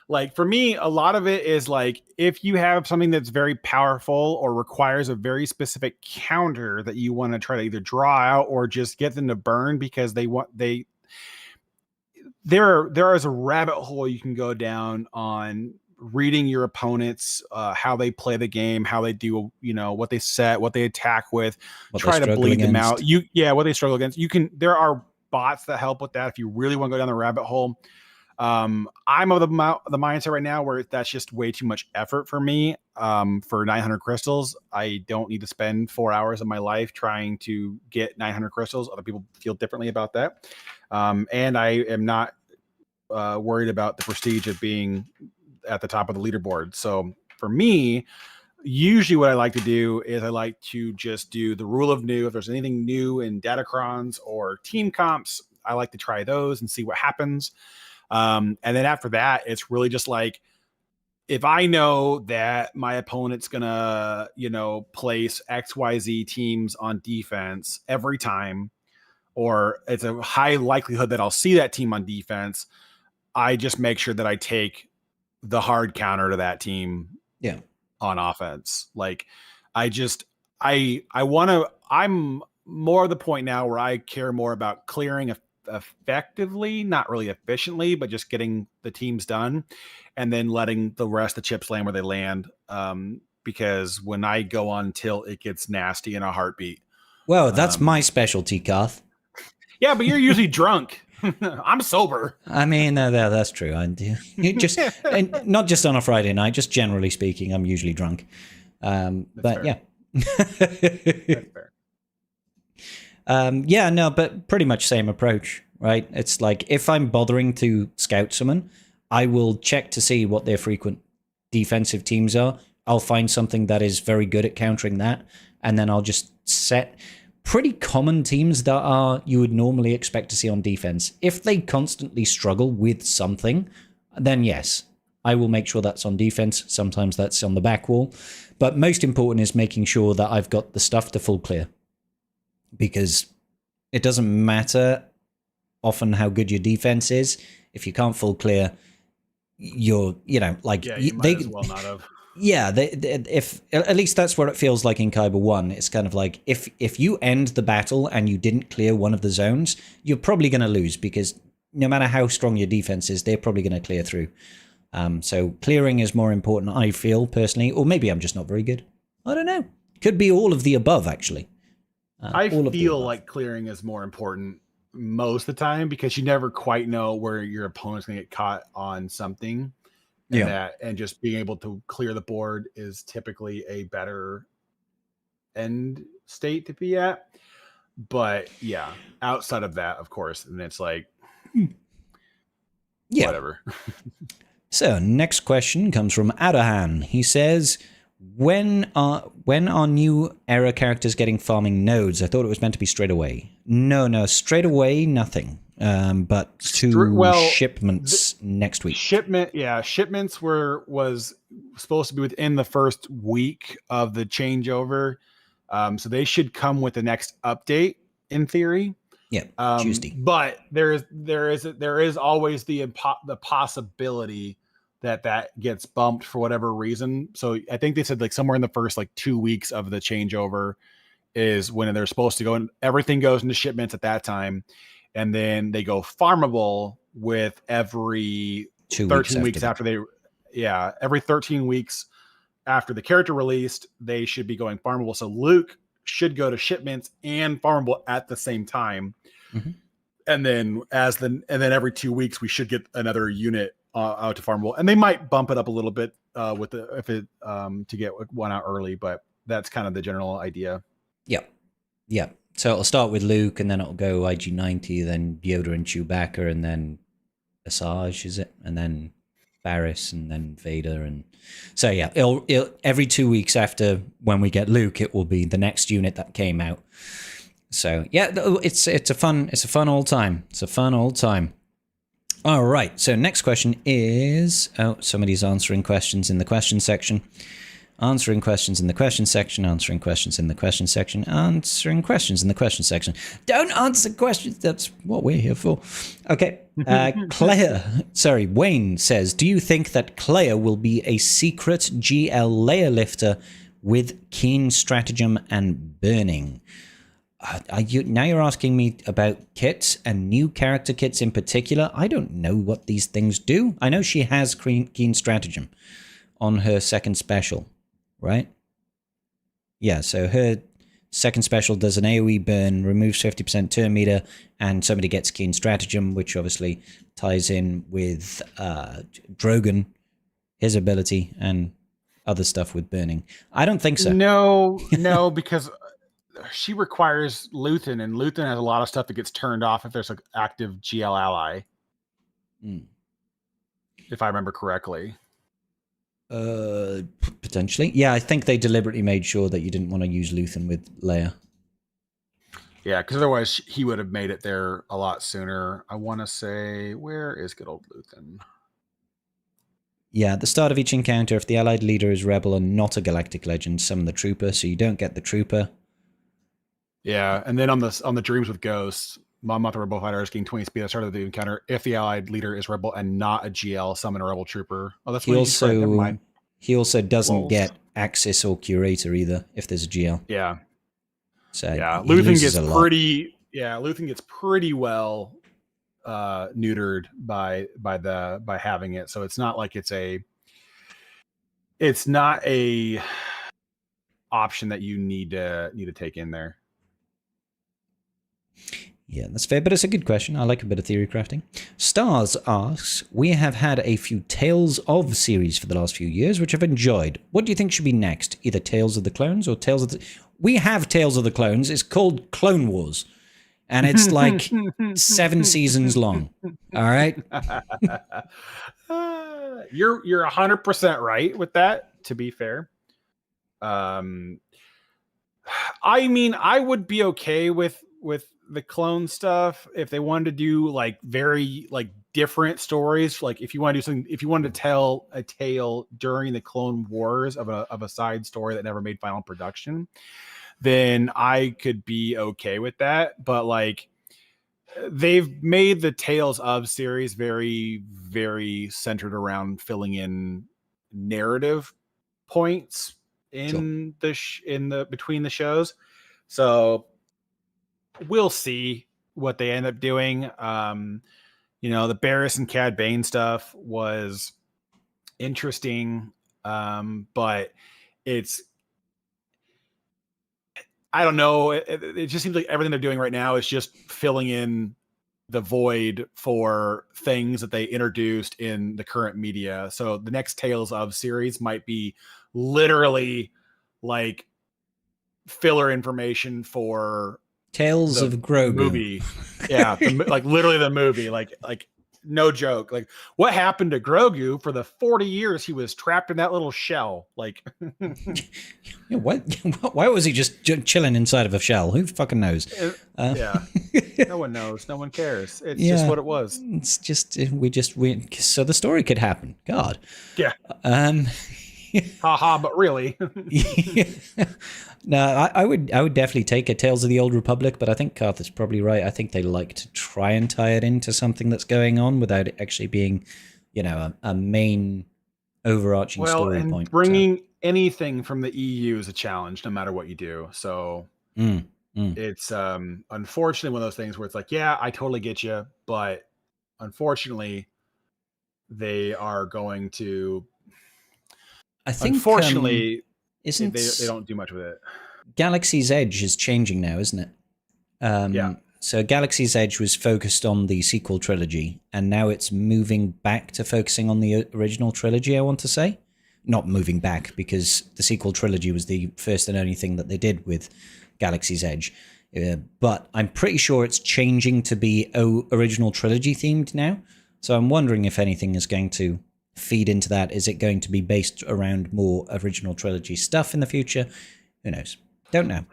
like for me, a lot of it is like, if you have something that's very powerful or requires a very specific counter that you want to try to either draw out or just get them to burn because there is a rabbit hole you can go down on reading your opponents, how they play the game, how they do, what they set, what they attack with, try to bleed them out. What they struggle against. There are bots that help with that if you really want to go down the rabbit hole. I'm of the mindset right now where that's just way too much effort for me. For 900 crystals, I don't need to spend 4 hours of my life trying to get 900 crystals. Other people feel differently about that. And I am not worried about the prestige of being at the top of the leaderboard. So for me, usually what I like to do is I like to just do the rule of new. If there's anything new in Datacrons or team comps, I like to try those and see what happens. And then after that, it's really just like, if I know that my opponent's gonna, place XYZ teams on defense every time, or it's a high likelihood that I'll see that team on defense, I just make sure that I take the hard counter to that team on offense. Like I'm more of the point now where I care more about clearing effectively, not really efficiently, but just getting the teams done and then letting the rest of the chips land where they land. Because when I go on tilt, it gets nasty in a heartbeat. Well, that's my specialty, Garth. Yeah, but you're usually drunk. I'm sober. I mean, that's true. I do. And not just on a Friday night, just generally speaking, I'm usually drunk. But fair. Yeah. That's fair. But pretty much same approach, right? It's like, if I'm bothering to scout someone, I will check to see what their frequent defensive teams are. I'll find something that is very good at countering that, and then I'll just set pretty common teams that you would normally expect to see on defense. If they constantly struggle with something, then yes, I will make sure that's on defense. Sometimes that's on the back wall. But most important is making sure that I've got the stuff to full clear. Because it doesn't matter often how good your defense is. If you can't full clear, you're, like you might as well not have. Yeah, if at least that's what it feels like in Kyber 1. It's kind of like if you end the battle and you didn't clear one of the zones, you're probably going to lose, because no matter how strong your defense is, they're probably going to clear through. So clearing is more important, I feel, personally. Or maybe I'm just not very good. I don't know. Could be all of the above, actually. I feel like clearing is more important most of the time, because you never quite know where your opponent's going to get caught on something. And just being able to clear the board is typically a better end state to be at. But yeah, outside of that, of course, and it's like, whatever. So next question comes from Adahan. He says, when are new era characters getting farming nodes? I thought it was meant to be straight away. No, straight away, nothing. But shipments next week. Shipments was supposed to be within the first week of the changeover. So they should come with the next update in theory. Yeah, Tuesday. But there is always the possibility that gets bumped for whatever reason. So I think they said like somewhere in the first 2 weeks of the changeover is when they're supposed to go, and everything goes into shipments at that time. And then they go farmable with every 13 weeks after every 13 weeks after the character released, they should be going farmable. So Luke should go to shipments and farmable at the same time. Mm-hmm. And then every 2 weeks we should get another unit out to farmable, and they might bump it up a little bit to get one out early, but that's kind of the general idea. Yeah. So it'll start with Luke, and then it'll go IG-90, then Yoda and Chewbacca, and then Asajj, is it? And then Barriss, and then Vader, and so yeah, it'll every 2 weeks after when we get Luke, it will be the next unit that came out. So yeah, it's a fun old time. It's a fun old time. All right. So next question is somebody's answering questions in the question section. Answering questions in the question section, answering questions in the question section, answering questions in the question section. Don't answer questions. That's what we're here for. Okay. Wayne says, do you think that Kleia will be a secret GL Leia lifter with keen stratagem and burning? Now you're asking me about kits and new character kits in particular. I don't know what these things do. I know she has keen stratagem on her second special. Right? Yeah, so her second special does an AoE burn, removes 50% turn meter, and somebody gets keen stratagem, which obviously ties in with Drogon, his ability, and other stuff with burning. I don't think so. No, because she requires Luthen, and Luthen has a lot of stuff that gets turned off if there's an active GL ally. If I remember correctly. Potentially. Yeah, I think they deliberately made sure that you didn't want to use Luthen with Leia. Yeah, because otherwise he would have made it there a lot sooner. I want to say, where is good old Luthen? Yeah, at the start of each encounter, if the allied leader is rebel and not a galactic legend, summon the trooper, so you don't get the trooper. Yeah, and then on the Dreams with Ghosts, Mon Mothma Rebel Fighter is gain 20 speed at the start of the encounter. If the allied leader is rebel and not a GL, summon a rebel trooper. Oh, that's he also doesn't get Axis or Curator either if there's a GL. Yeah. So yeah, Luthen gets pretty well neutered by having it. So it's not like it's not a option that you need to take in there. Yeah, that's fair, but it's a good question. I like a bit of theory crafting. Stars asks, we have had a few Tales of series for the last few years, which I've enjoyed. What do you think should be next? Either Tales of the Clones or Tales of the... We have Tales of the Clones. It's called Clone Wars. And it's like 7 seasons long. All right? You're 100% right with that, to be fair. I mean, I would be okay with the clone stuff if they wanted to do like very like different stories. Like if you want to do something, if you wanted to tell a tale during the Clone Wars of a side story that never made final production, then I could be okay with that. But like they've made the Tales of series very, very centered around filling in narrative points in the between the shows. So we'll see what they end up doing. The Barriss and Cad Bane stuff was interesting, but I don't know. It just seems like everything they're doing right now is just filling in the void for things that they introduced in the current media. So the next Tales of series might be literally like filler information for Tales of Grogu movie. Yeah, like literally the movie. Like no joke. Like what happened to Grogu for the 40 years he was trapped in that little shell? Like what? Why was he just chilling inside of a shell? Who fucking knows? Yeah, no one knows. No one cares. It's just what it was. It's just we so the story could happen. God. Yeah. Haha, but really. No, I would definitely take a Tales of the Old Republic, but I think Karth is probably right. I think they like to try and tie it into something that's going on without it actually being, a main overarching story point. Bringing anything from the EU is a challenge, no matter what you do. So it's unfortunately one of those things where it's like, yeah, I totally get you, but unfortunately, they are going to. I think, unfortunately, they don't do much with it. Galaxy's Edge is changing now, isn't it? Yeah. So Galaxy's Edge was focused on the sequel trilogy, and now it's moving back to focusing on the original trilogy, I want to say. Not moving back, because the sequel trilogy was the first and only thing that they did with Galaxy's Edge. But I'm pretty sure it's changing to be original trilogy themed now. So I'm wondering if anything is going to feed into that. Is it going to be based around more original trilogy stuff in the future? Who knows? Don't know.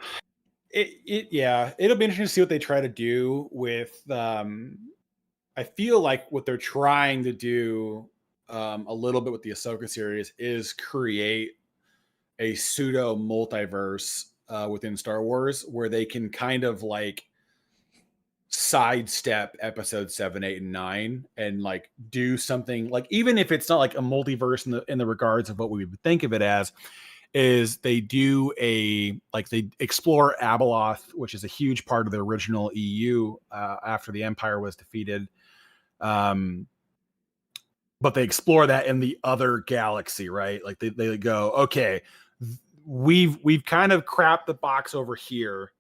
It'll be interesting to see what they try to do with I feel like what they're trying to do a little bit with the Ahsoka series is create a pseudo multiverse within Star Wars where they can kind of like sidestep episode 7, 8, and 9 and like do something like, even if it's not like a multiverse in the regards of what we would think of it as, is they do they explore Abeloth, which is a huge part of the original EU after the Empire was defeated. But they explore that in the other galaxy, right? Like they go, okay, we've kind of crapped the box over here.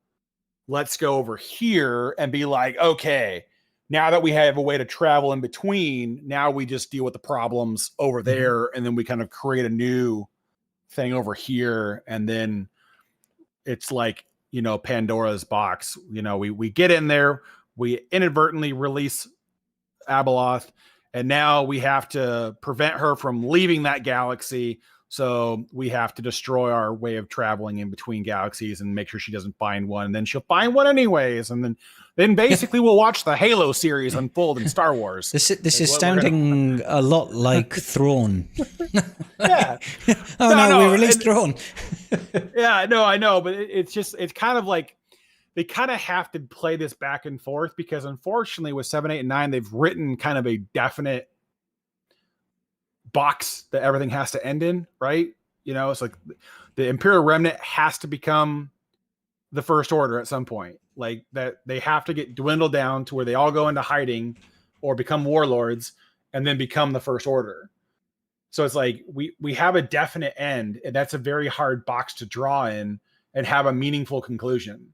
Let's go over here and be like, okay, now that we have a way to travel in between, now we just deal with the problems over there. And then we kind of create a new thing over here. And then it's like, Pandora's box, we get in there, we inadvertently release Abeloth, and now we have to prevent her from leaving that galaxy. So we have to destroy our way of traveling in between galaxies and make sure she doesn't find one. And then she'll find one anyways. And then basically we'll watch the Halo series unfold in Star Wars. This is sounding a lot like Thrawn. Yeah. We released Thrawn. Yeah, no, I know. But it's kind of like they kind of have to play this back and forth because unfortunately with 7, 8, and 9, they've written kind of a definite box that everything has to end in, right? It's like the Imperial Remnant has to become the First Order at some point. Like that they have to get dwindled down to where they all go into hiding or become warlords and then become the First Order. So it's like we have a definite end, and that's a very hard box to draw in and have a meaningful conclusion.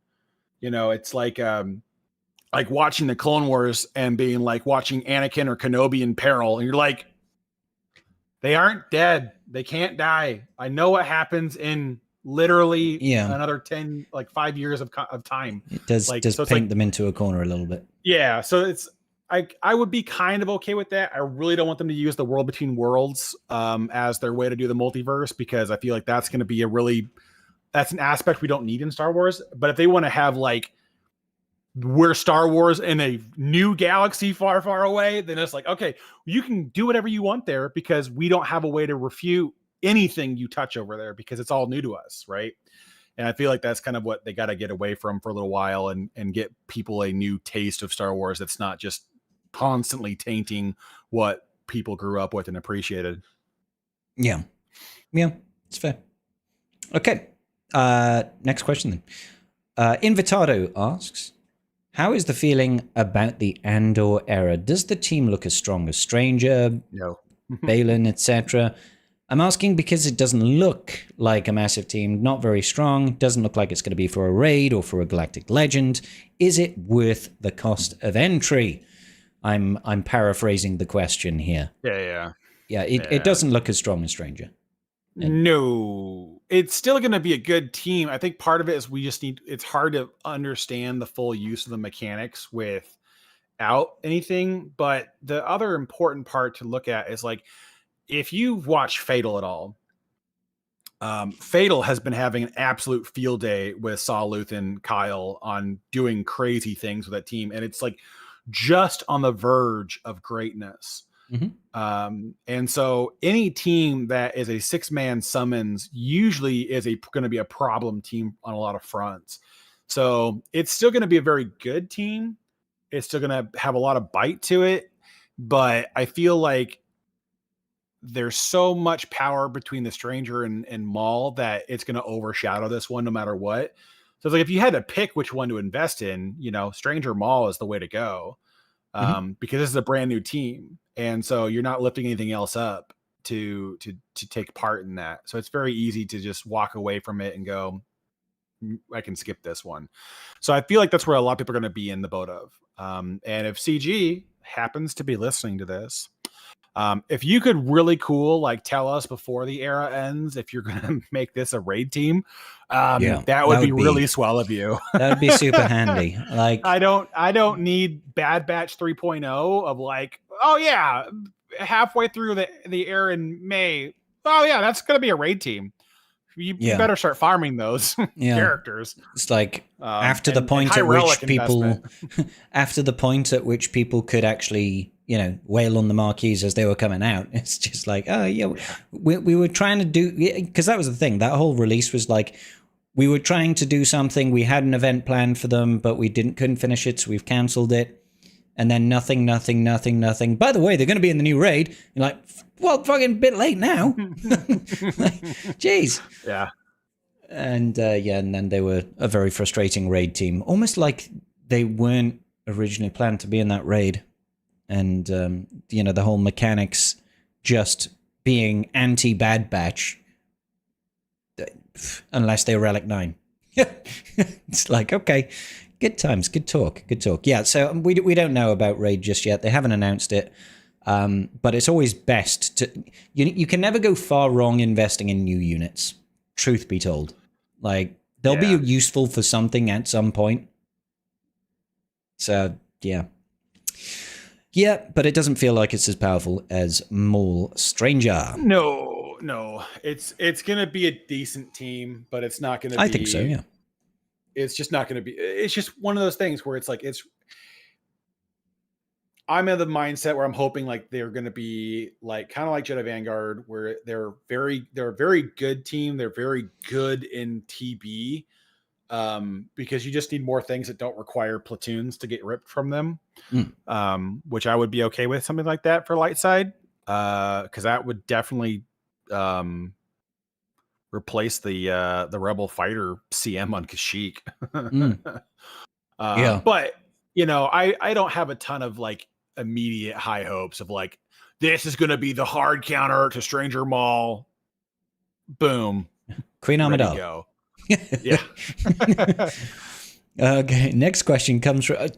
It's like watching the Clone Wars and being like watching Anakin or Kenobi in peril, and you're like, they aren't dead. They can't die. I know what happens in literally another 5 years of time. It does paint them into a corner a little bit. Yeah. So it's I would be kind of okay with that. I really don't want them to use the World Between Worlds as their way to do the multiverse, because I feel like that's going to be that's an aspect we don't need in Star Wars. But if they want to have we're Star Wars in a new galaxy far, far away, then it's like, okay, you can do whatever you want there because we don't have a way to refute anything you touch over there because it's all new to us, right? And I feel like that's kind of what they got to get away from for a little while and get people a new taste of Star Wars that's not just constantly tainting what people grew up with and appreciated. Yeah, it's fair. Okay, next question then. Invitado asks, how is the feeling about the Andor era? Does the team look as strong as Stranger, No. Baylan, etc.? I'm asking because it doesn't look like a massive team, not very strong, doesn't look like it's going to be for a raid or for a Galactic Legend. Is it worth the cost of entry? I'm paraphrasing the question here. Yeah. It doesn't look as strong as Stranger. No, it's still going to be a good team. I think part of it is it's hard to understand the full use of the mechanics without anything. But the other important part to look at is like, if you've watched Fatal at all, Fatal has been having an absolute field day with Saw, Luthen, Kyle on doing crazy things with that team. And it's like just on the verge of greatness. Mm-hmm. And so any team that is a 6-man summons usually is going to be a problem team on a lot of fronts. So it's still going to be a very good team. It's still going to have a lot of bite to it, but I feel like there's so much power between the Stranger and Maul that it's going to overshadow this one no matter what. So it's like, if you had to pick which one to invest in, Stranger Maul is the way to go. Because this is a brand new team. And so you're not lifting anything else up to take part in that. So it's very easy to just walk away from it and go, I can skip this one. So I feel like that's where a lot of people are going to be in the boat of. And if CG happens to be listening to this, if you could really cool, like tell us before the era ends, if you're going to make this a raid team, that would be really swell of you. That would be super handy. Like, I don't need Bad Batch 3.0 of like, oh yeah, halfway through the era in May. Oh yeah, that's going to be a raid team. You better start farming those characters. It's like after the point at which people could actually, wail on the marquees as they were coming out. It's just like, oh yeah, we were trying to do, because that was the thing. That whole release was like, we were trying to do something. We had an event planned for them, but we couldn't finish it, so we've cancelled it. And then nothing. By the way, they're going to be in the new raid. You're like, well, fucking bit late now. Jeez. Yeah. And and then they were a very frustrating raid team. Almost like they weren't originally planned to be in that raid. And, the whole mechanics just being anti-Bad Batch, unless they're Relic 9. It's like, okay. Good times, good talk. Yeah, so we don't know about Raid just yet. They haven't announced it, but it's always best to... You can never go far wrong investing in new units, truth be told. Like, they'll be useful for something at some point. So, yeah. Yeah, but it doesn't feel like it's as powerful as Maul Stranger. No. It's going to be a decent team, but it's not going to be... I think so, yeah. It's just not going to be, it's just one of those things where it's like, I'm in the mindset where I'm hoping like they're going to be like, kind of like Jedi Vanguard, where they're a very good team. They're very good in TB, because you just need more things that don't require platoons to get ripped from them. Which I would be okay with something like that for light side. Cause that would definitely, replace the Rebel fighter CM on Kashyyyk. But I don't have a ton of like immediate high hopes of like, this is going to be the hard counter to Stranger Maul. Boom. Queen Amidala. Yeah. Okay. Next question comes from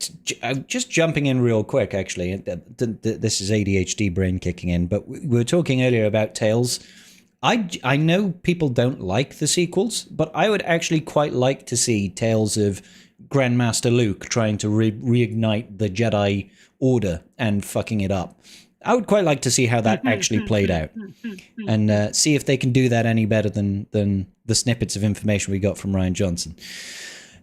just jumping in real quick. Actually, this is ADHD brain kicking in, but we were talking earlier about Tales. I know people don't like the sequels, but I would actually quite like to see tales of Grandmaster Luke trying to reignite the Jedi Order and fucking it up. I would quite like to see how that actually played out and see if they can do that any better than the snippets of information we got from Rian Johnson.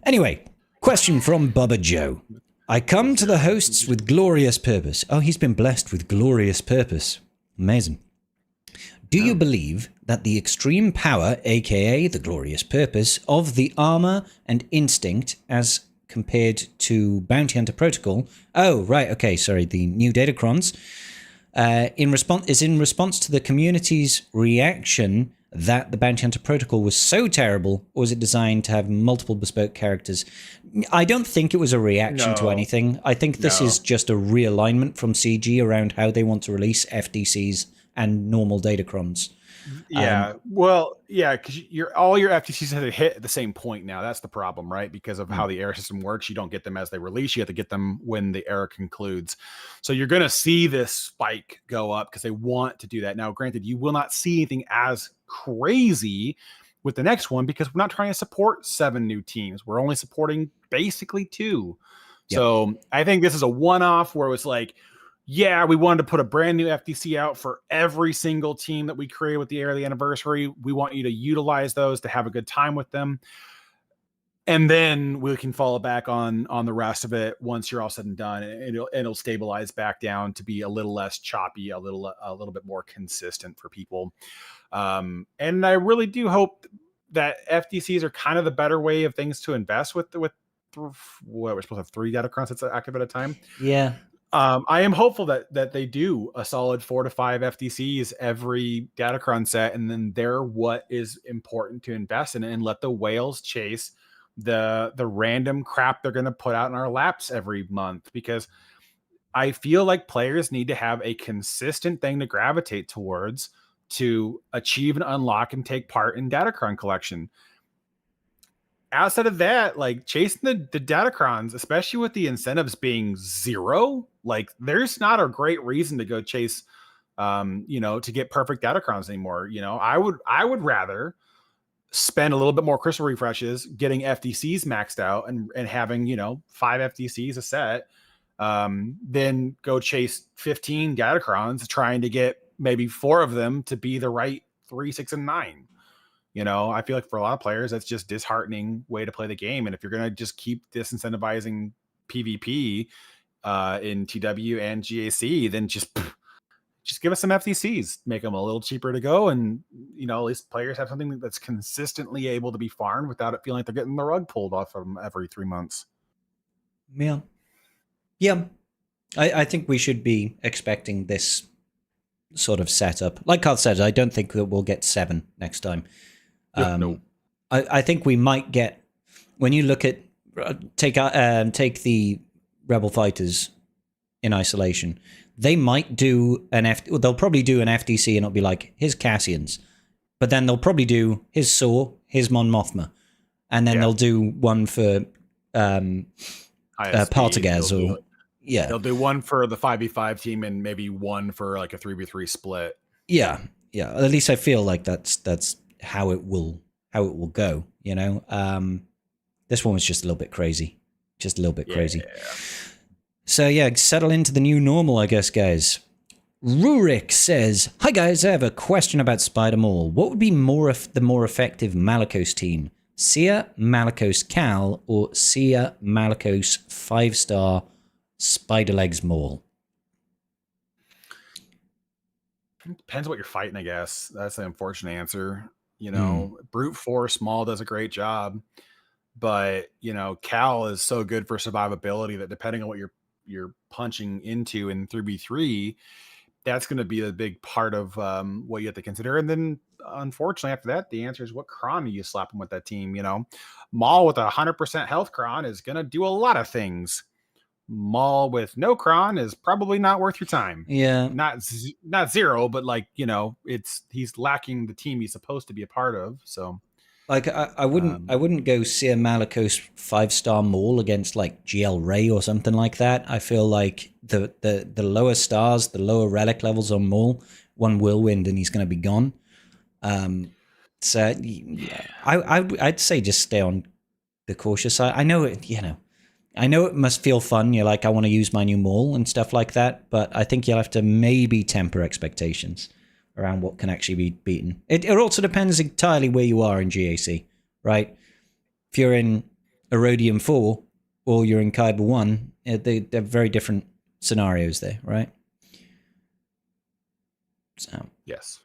Anyway, question from Bubba Joe. I come to the hosts with glorious purpose. Oh, he's been blessed with glorious purpose. Amazing. Do you believe that the extreme power, aka the glorious purpose, of the armor and instinct as compared to Bounty Hunter Protocol... Oh, right, okay, sorry, the new Datacrons... in response to the community's reaction that the Bounty Hunter Protocol was so terrible, or was it designed to have multiple bespoke characters? I don't think it was a reaction to anything. I think this is just a realignment from CG around how they want to release FDCs and normal Datacrons. Yeah, because all your FTCs have to hit at the same point now. That's the problem, right? Because of how the era system works, you don't get them as they release. You have to get them when the era concludes. So you're going to see this spike go up because they want to do that. Now, granted, you will not see anything as crazy with the next one because we're not trying to support 7 new teams. We're only supporting basically 2. Yep. So I think this is a one-off where it was like, yeah, we wanted to put a brand new FTC out for every single team that we create with the Era of the Anniversary. We want you to utilize those to have a good time with them. And then we can follow back on the rest of it once you're all said and done. And it'll stabilize back down to be a little less choppy, a little bit more consistent for people. And I really do hope that FTCs are kind of the better way of things to invest with what we're supposed to have 3 Datacrons that's active at a time. Yeah. I am hopeful that they do a solid 4 to 5 FTCs every Datacron set, and then they're what is important to invest in, and let the whales chase the random crap they're going to put out in our laps every month, because I feel like players need to have a consistent thing to gravitate towards to achieve and unlock and take part in Datacron collection. Outside of that, like chasing the Datacrons, especially with the incentives being 0, like there's not a great reason to go chase, to get perfect Datacrons anymore. I would rather spend a little bit more crystal refreshes, getting FDCs maxed out and having, 5 FDCs a set, then go chase 15 Datacrons, trying to get maybe 4 of them to be the right 3, 6, and 9. I feel like for a lot of players, that's just disheartening way to play the game. And if you're going to just keep disincentivizing PvP in TW and GAC, then just give us some FTCs, make them a little cheaper to go. And, at least players have something that's consistently able to be farmed without it feeling like they're getting the rug pulled off of them every 3 months. Yeah. Yeah. I think we should be expecting this sort of setup. Like Carl said, I don't think that we'll get 7 next time. No. I think we might get, when you look at take the Rebel fighters in isolation, they might do they'll probably do an FTC and it'll be like, here's Cassian's, but then they'll probably do his Saw, his Mon Mothma, and then they'll do one for Partagaz, or they'll do one for the 5v5 team and maybe one for like a 3v3 split. Yeah. At least I feel like that's how it will go. This one was just a little bit crazy, crazy. So settle into the new normal, I guess, guys. Rurik says, "Hi guys, I have a question about Spider Maul. What would be the more effective Malicos team? Sia, Malicos, Cal, or Sia, Malicos, 5-star Spider-Legs Maul?" Depends what you're fighting, I guess. That's the unfortunate answer. Brute force Maul does a great job, but Cal is so good for survivability that depending on what you're punching into in 3v3, that's going to be a big part of what you have to consider. And then unfortunately after that, the answer is what Kron you slap him with that team. Maul with 100% health Kron is going to do a lot of things. Maul with no Kron is probably not worth your time. Yeah, not 0, but he's lacking the team he's supposed to be a part of. So like I wouldn't go Sia Malicos 5-star Maul against like GL Ray or something like that. I feel like the lower stars, the lower relic levels on Maul, one whirlwind and he's going to be gone. So I'd say just stay on the cautious side. I know it must feel fun. You're like, I want to use my new Maul and stuff like that, but I think you'll have to maybe temper expectations around what can actually be beaten. It also depends entirely where you are in GAC, right? If you're in Erodium 4 or you're in Kyber 1, they're very different scenarios there, right? So yes.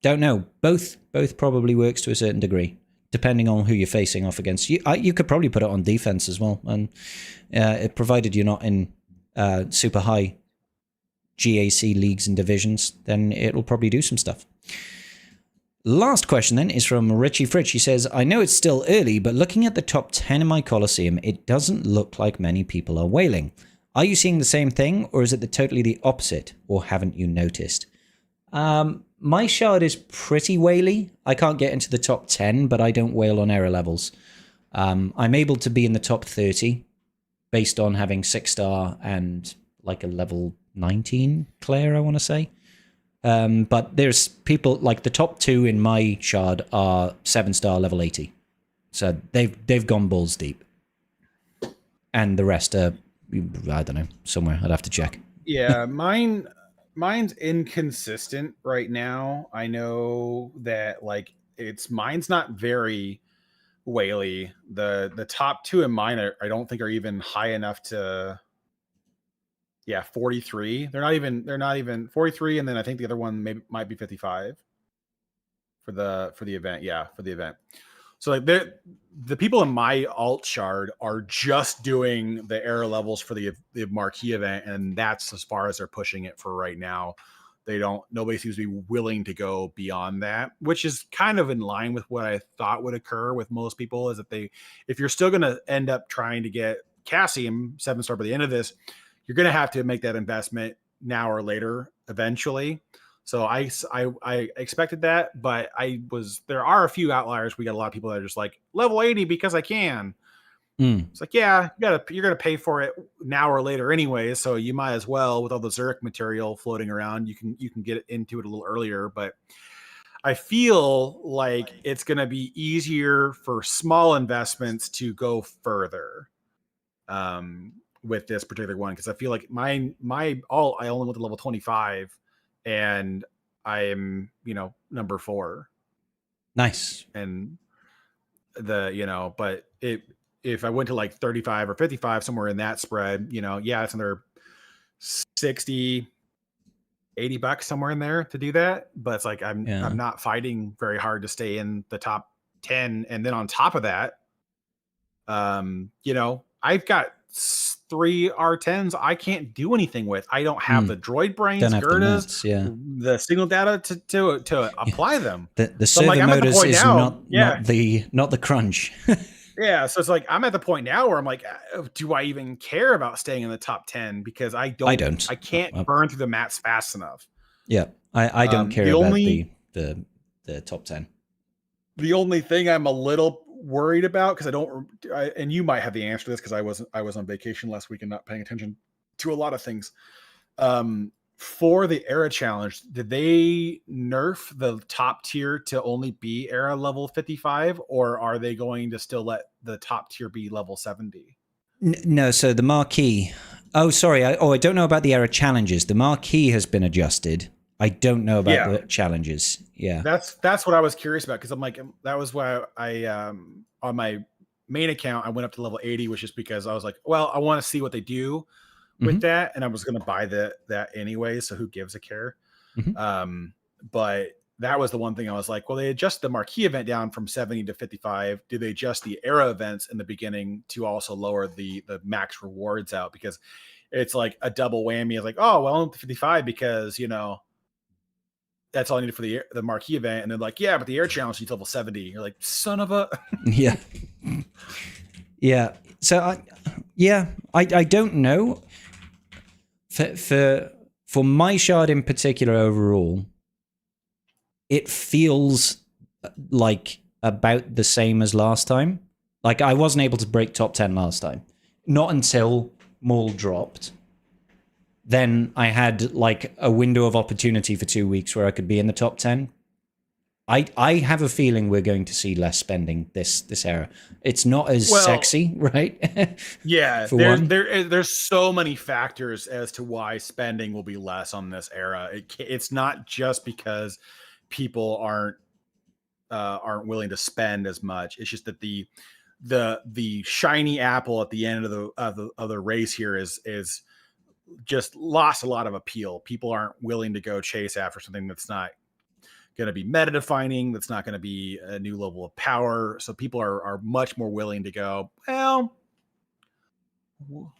Don't know. Both probably works to a certain degree, depending on who you're facing off against. You could probably put it on defense as well, and provided you're not in super high GAC leagues and divisions, then it'll probably do some stuff. Last question then is from Richie Fritch. He says, I know it's still early, but looking at the top 10 in my Colosseum, it doesn't look like many people are whaling. Are you seeing the same thing, or is it totally the opposite, or haven't you noticed? My shard is pretty whaley. I can't get into the top 10, but I don't whale on error levels. I'm able to be in the top 30 based on having 6-star and like a level 19 Claire, I want to say. But there's people like the top 2 in my shard are 7-star level 80. So they've gone balls deep. And the rest are, I don't know, somewhere. I'd have to check. Yeah, mine's inconsistent right now. I know that like mine's not very whaley. The top 2 in mine I don't think are even high enough to 43. They're not even 43, and then I think the other one might be 55 for the event. Yeah, for the event. So like the people in my alt shard are just doing the error levels for the marquee event, and that's as far as they're pushing it for right now. Nobody seems to be willing to go beyond that, which is kind of in line with what I thought would occur with most people, is that if you're still going to end up trying to get Cassium 7-star by the end of this, you're going to have to make that investment now or later eventually. So I expected that, but there are a few outliers. We got a lot of people that are just like level 80 because I can. It's like, yeah, you're going to pay for it now or later anyway. So you might as well, with all the Zurich material floating around, you can get into it a little earlier. But I feel like it's going to be easier for small investments to go further. With this particular one, because I feel like I only went to level 25, and I am number 4. Nice. And but if I went to like 35 or 55, somewhere in that spread, it's another $60-$80 somewhere in there to do that. But it's like I'm not fighting very hard to stay in the top 10, and then on top of that, I've got 3 R10s I can't do anything with. I don't have the droid brains, Gerdas, the signal data to apply them. The servo motors is not the crunch. Yeah, so it's like I'm at the point now where I'm like, do I even care about staying in the top 10? Because I can't burn through the mats fast enough. Yeah, I don't care about the top 10. The only thing I'm a little worried about, because and you might have the answer to this, because I was on vacation last week and not paying attention to a lot of things. For the era challenge, did they nerf the top tier to only be era level 55, or are they going to still let the top tier be level 70? No, so the marquee. Oh, sorry. I don't know about the era challenges. The marquee has been adjusted. I don't know about the challenges. Yeah, that's what I was curious about, because I'm like, that was why I on my main account I went up to level 80, was just because I was like, well, I want to see what they do with that, and I was going to buy that anyway, so who gives a care? But that was the one thing I was like, well, they adjust the marquee event down from 70 to 55. Do they adjust the era events in the beginning to also lower the max rewards out? Because it's like a double whammy. It's like, oh, well, I'm 55 because that's all I needed for the marquee event. And they're like, yeah, but the air challenge needs level 70. You're like, son of a. Yeah. So I don't know. For my shard in particular overall, it feels like about the same as last time. Like I wasn't able to break top 10 last time. Not until Maul dropped. Then I had like a window of opportunity for 2 weeks where I could be in the top 10. I have a feeling we're going to see less spending this era. It's not as sexy, right? Yeah, there's so many factors as to why spending will be less on this era. It's not just because people aren't willing to spend as much. It's just that the shiny apple at the end of the race here is just lost a lot of appeal. People aren't willing to go chase after something that's not going to be meta defining. That's not going to be a new level of power. So people are much more willing to go, well,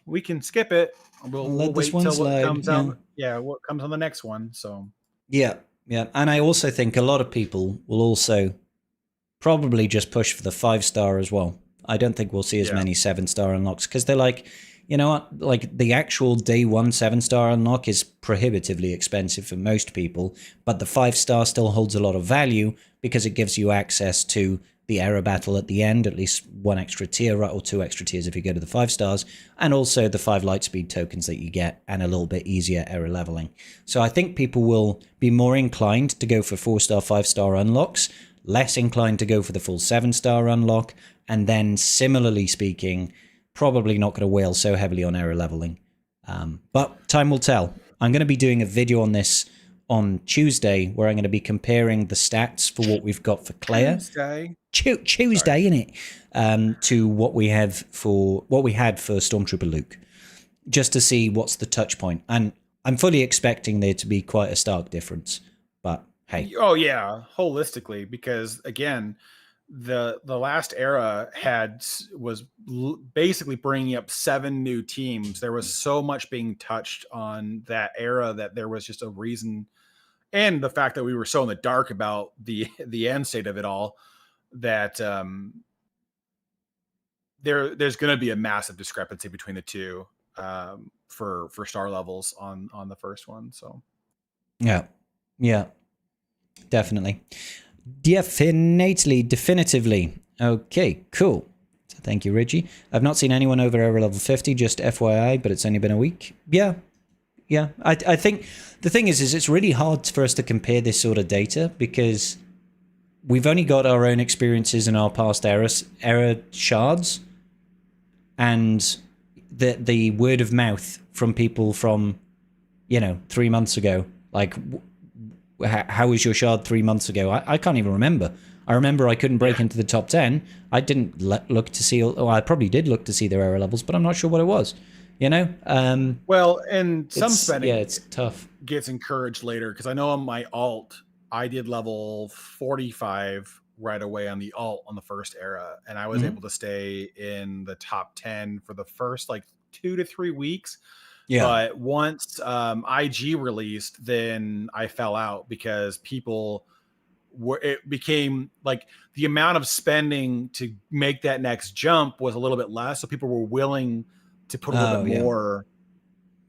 we can skip it. We'll wait till what comes out. Yeah, what comes on the next one. So yeah. And I also think a lot of people will also probably just push for the 5-star as well. I don't think we'll see as many 7-star unlocks because they're like, you know what, like the actual day 1 7-star unlock is prohibitively expensive for most people, but the 5-star still holds a lot of value because it gives you access to the era battle at the end, at least 1 extra tier or 2 extra tiers if you go to the 5 stars, and also the 5 lightspeed tokens that you get and a little bit easier era leveling. So I think people will be more inclined to go for 4-star, 5-star unlocks, less inclined to go for the full 7-star unlock, and then similarly speaking, probably not going to wail so heavily on error leveling. But time will tell. I'm going to be doing a video on this on Tuesday where I'm going to be comparing the stats for what we've got for Claire. Tuesday, innit? To what we had for Stormtrooper Luke, just to see what's the touch point. And I'm fully expecting there to be quite a stark difference. But hey. Oh yeah, holistically, because again, the last era was basically bringing up 7 new teams. There was so much being touched on that era that there was just a reason, and the fact that we were so in the dark about the end state of it all, that there's going to be a massive discrepancy between the two for star levels on the first one. So yeah, definitely. Definitively. Okay, cool. So thank you, Reggie. I've not seen anyone over error level 50, just FYI, but it's only been a week. Yeah. I think the thing is it's really hard for us to compare this sort of data because we've only got our own experiences in our past error shards and the word of mouth from people from, 3 months ago. Like, how was your shard 3 months ago? I can't even remember. I remember I couldn't break into the top 10. I didn't look to see, I probably did look to see their error levels, but I'm not sure what it was. Well, and some spending, it's tough. Gets encouraged later because I know on my alt, I did level 45 right away on the alt on the first era, and I was able to stay in the top 10 for the first 2 to 3 weeks. Yeah. But once IG released, then I fell out because it became like the amount of spending to make that next jump was a little bit less. So people were willing to put a little bit more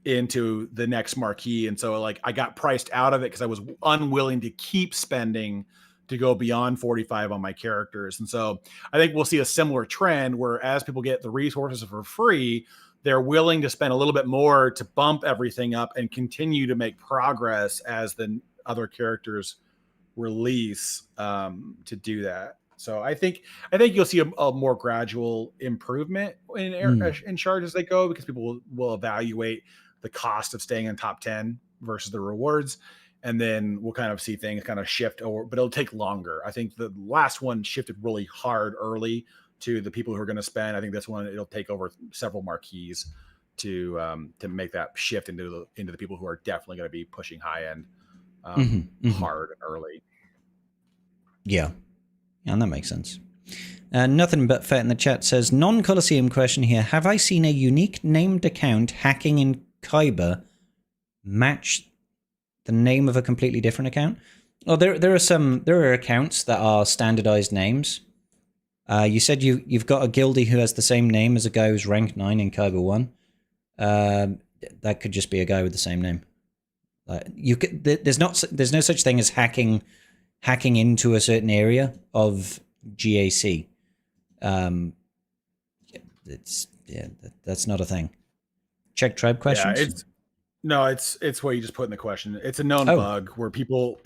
into the next marquee. And so I got priced out of it because I was unwilling to keep spending to go beyond 45 on my characters. And so I think we'll see a similar trend where as people get the resources for free, they're willing to spend a little bit more to bump everything up and continue to make progress as the other characters release to do that. So I think you'll see a more gradual improvement in shards as they go because people will evaluate the cost of staying in top 10 versus the rewards. And then we'll kind of see things kind of shift over, but it'll take longer. I think the last one shifted really hard early to the people who are going to spend. I think this one, it'll take over several marquees to make that shift into the people who are definitely going to be pushing high end hard and early. Yeah, and that makes sense. Nothing but Fet in the chat says, non-Colosseum question here. Have I seen a unique named account hacking in Kyber match the name of a completely different account? Oh, there are accounts that are standardized names. You said you've got a guildie who has the same name as a guy who's rank 9 in Kyber 1. That could just be a guy with the same name. There's no such thing as hacking into a certain area of GAC. That's not a thing. Check tribe questions. It's what you just put in the question. It's a known bug where people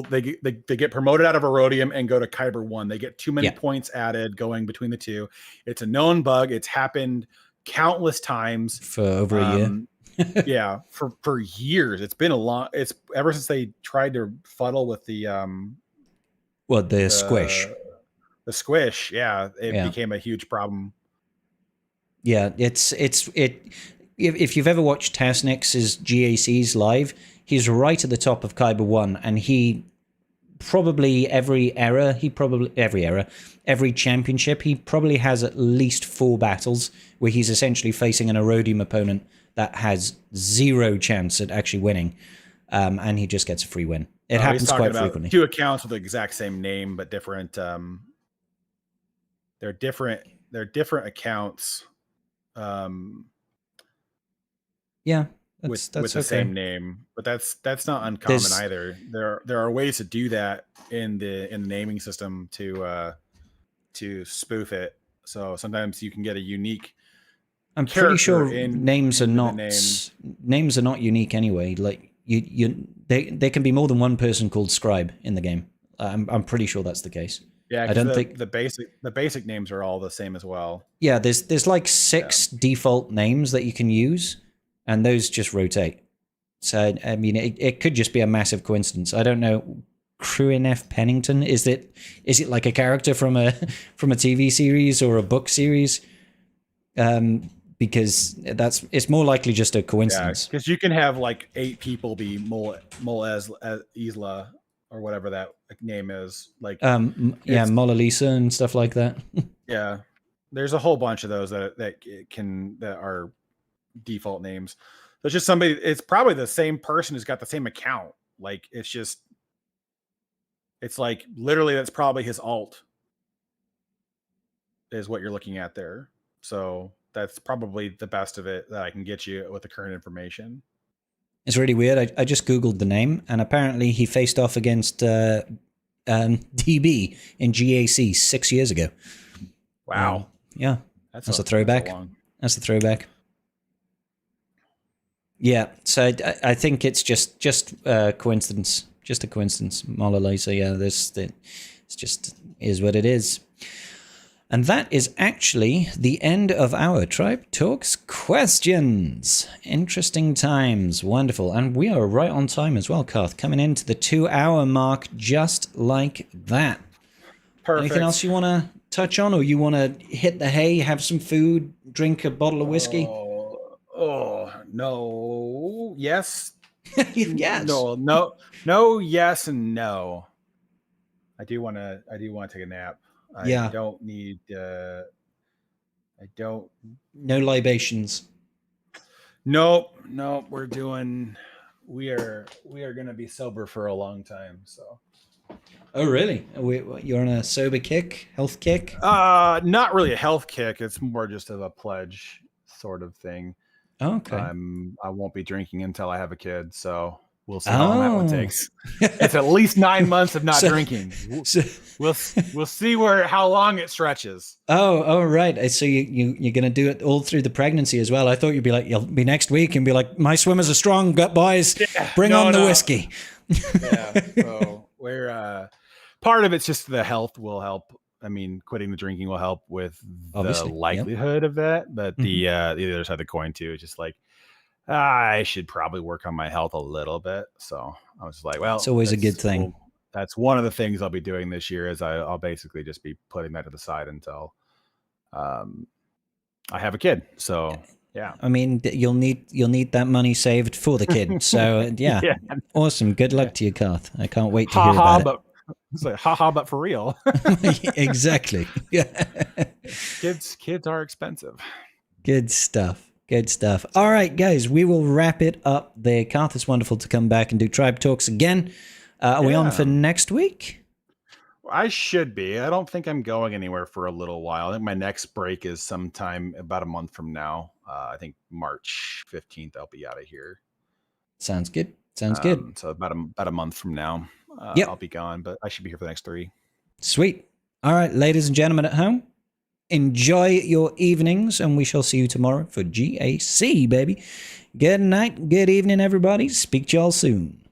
they get promoted out of Erodium and go to Kyber 1. They get too many points added going between the two. It's a known bug. It's happened countless times for over a year. Yeah, for years. It's been it's ever since they tried to fuddle with the squish. The squish, it became a huge problem. Yeah, if you've ever watched Tasnix's GACs live, he's right at the top of Kyber 1, and he probably every championship, he probably has at least 4 battles where he's essentially facing an Erodium opponent that has 0 chance at actually winning, and he just gets a free win. It happens quite frequently. 2 accounts with the exact same name but different. They're different accounts. Yeah. With the same name, but that's not uncommon either. There are ways to do that in the naming system to spoof it. So sometimes you can get a unique. I'm pretty sure names are not unique anyway. Like they can be more than one person called Scribe in the game. I'm pretty sure that's the case. Yeah, I don't think the basic names are all the same as well. Yeah, there's like 6 default names that you can use, and those just rotate. So I mean, it could just be a massive coincidence. I don't know. Cruin F. Pennington, is it like a character from a TV series or a book series? Because it's more likely just a coincidence. Because you can have like 8 people be Mol as Isla or whatever that name is. Like Mona Lisa and stuff like that. Yeah, there's a whole bunch of those that are default names. So it's just somebody. It's probably the same person who's got the same account. Like it's like literally that's probably his alt. Is what you're looking at there. So that's probably the best of it that I can get you with the current information. It's really weird. I just Googled the name, and apparently he faced off against DB in GAC 6 years ago. Wow. Yeah. That's a throwback. That's a throwback. Yeah. So I think it's just coincidence. Just a coincidence. Mona Lisa. Yeah. It's just is what it is. And that is actually the end of our Tribe Talks questions. Interesting times. Wonderful. And we are right on time as well, Karth. Coming into the 2-hour mark just like that. Perfect. Anything else you want to touch on, or you want to hit the hay, have some food, drink a bottle of whiskey? Oh no. Yes. Yes. No, yes, and no. I do want to take a nap. I don't need. I don't. No libations. Nope. We are going to be sober for a long time. So. Oh really? You're on a sober kick, health kick? Not really a health kick. It's more just of a pledge sort of thing. Oh, okay. I won't be drinking until I have a kid. So. We'll see how long that one takes. It's at least 9 months of not drinking. We'll see how long it stretches. Oh, right. So you're going to do it all through the pregnancy as well. I thought you'd be like, you'll be next week and be like, my swimmers are strong, boys. Yeah, Bring on the whiskey. Yeah. So we're part of it's just the health will help. I mean, quitting the drinking will help with the likelihood of that. But the other side of the coin too is just like, I should probably work on my health a little bit. So I was like, well, it's always a good thing. That's one of the things I'll be doing this year is I'll basically just be putting that to the side until I have a kid. So yeah, I mean, you'll need that money saved for the kid. So yeah, Awesome. Good luck to you, Karth. I can't wait to hear about it. It's like, haha, but for real. Exactly. Kids are expensive. Good stuff. Good stuff. All right, guys, we will wrap it up there. Karth, it's wonderful to come back and do Tribe Talks again. Are we on for next week? I should be. I don't think I'm going anywhere for a little while. I think my next break is sometime about a month from now. I think March 15th, I'll be out of here. Sounds good. Good. So about a month from now, I'll be gone, but I should be here for the next 3. Sweet. All right, ladies and gentlemen at home. Enjoy your evenings, and we shall see you tomorrow for GAC, baby. Good night, good evening, everybody. Speak to y'all soon.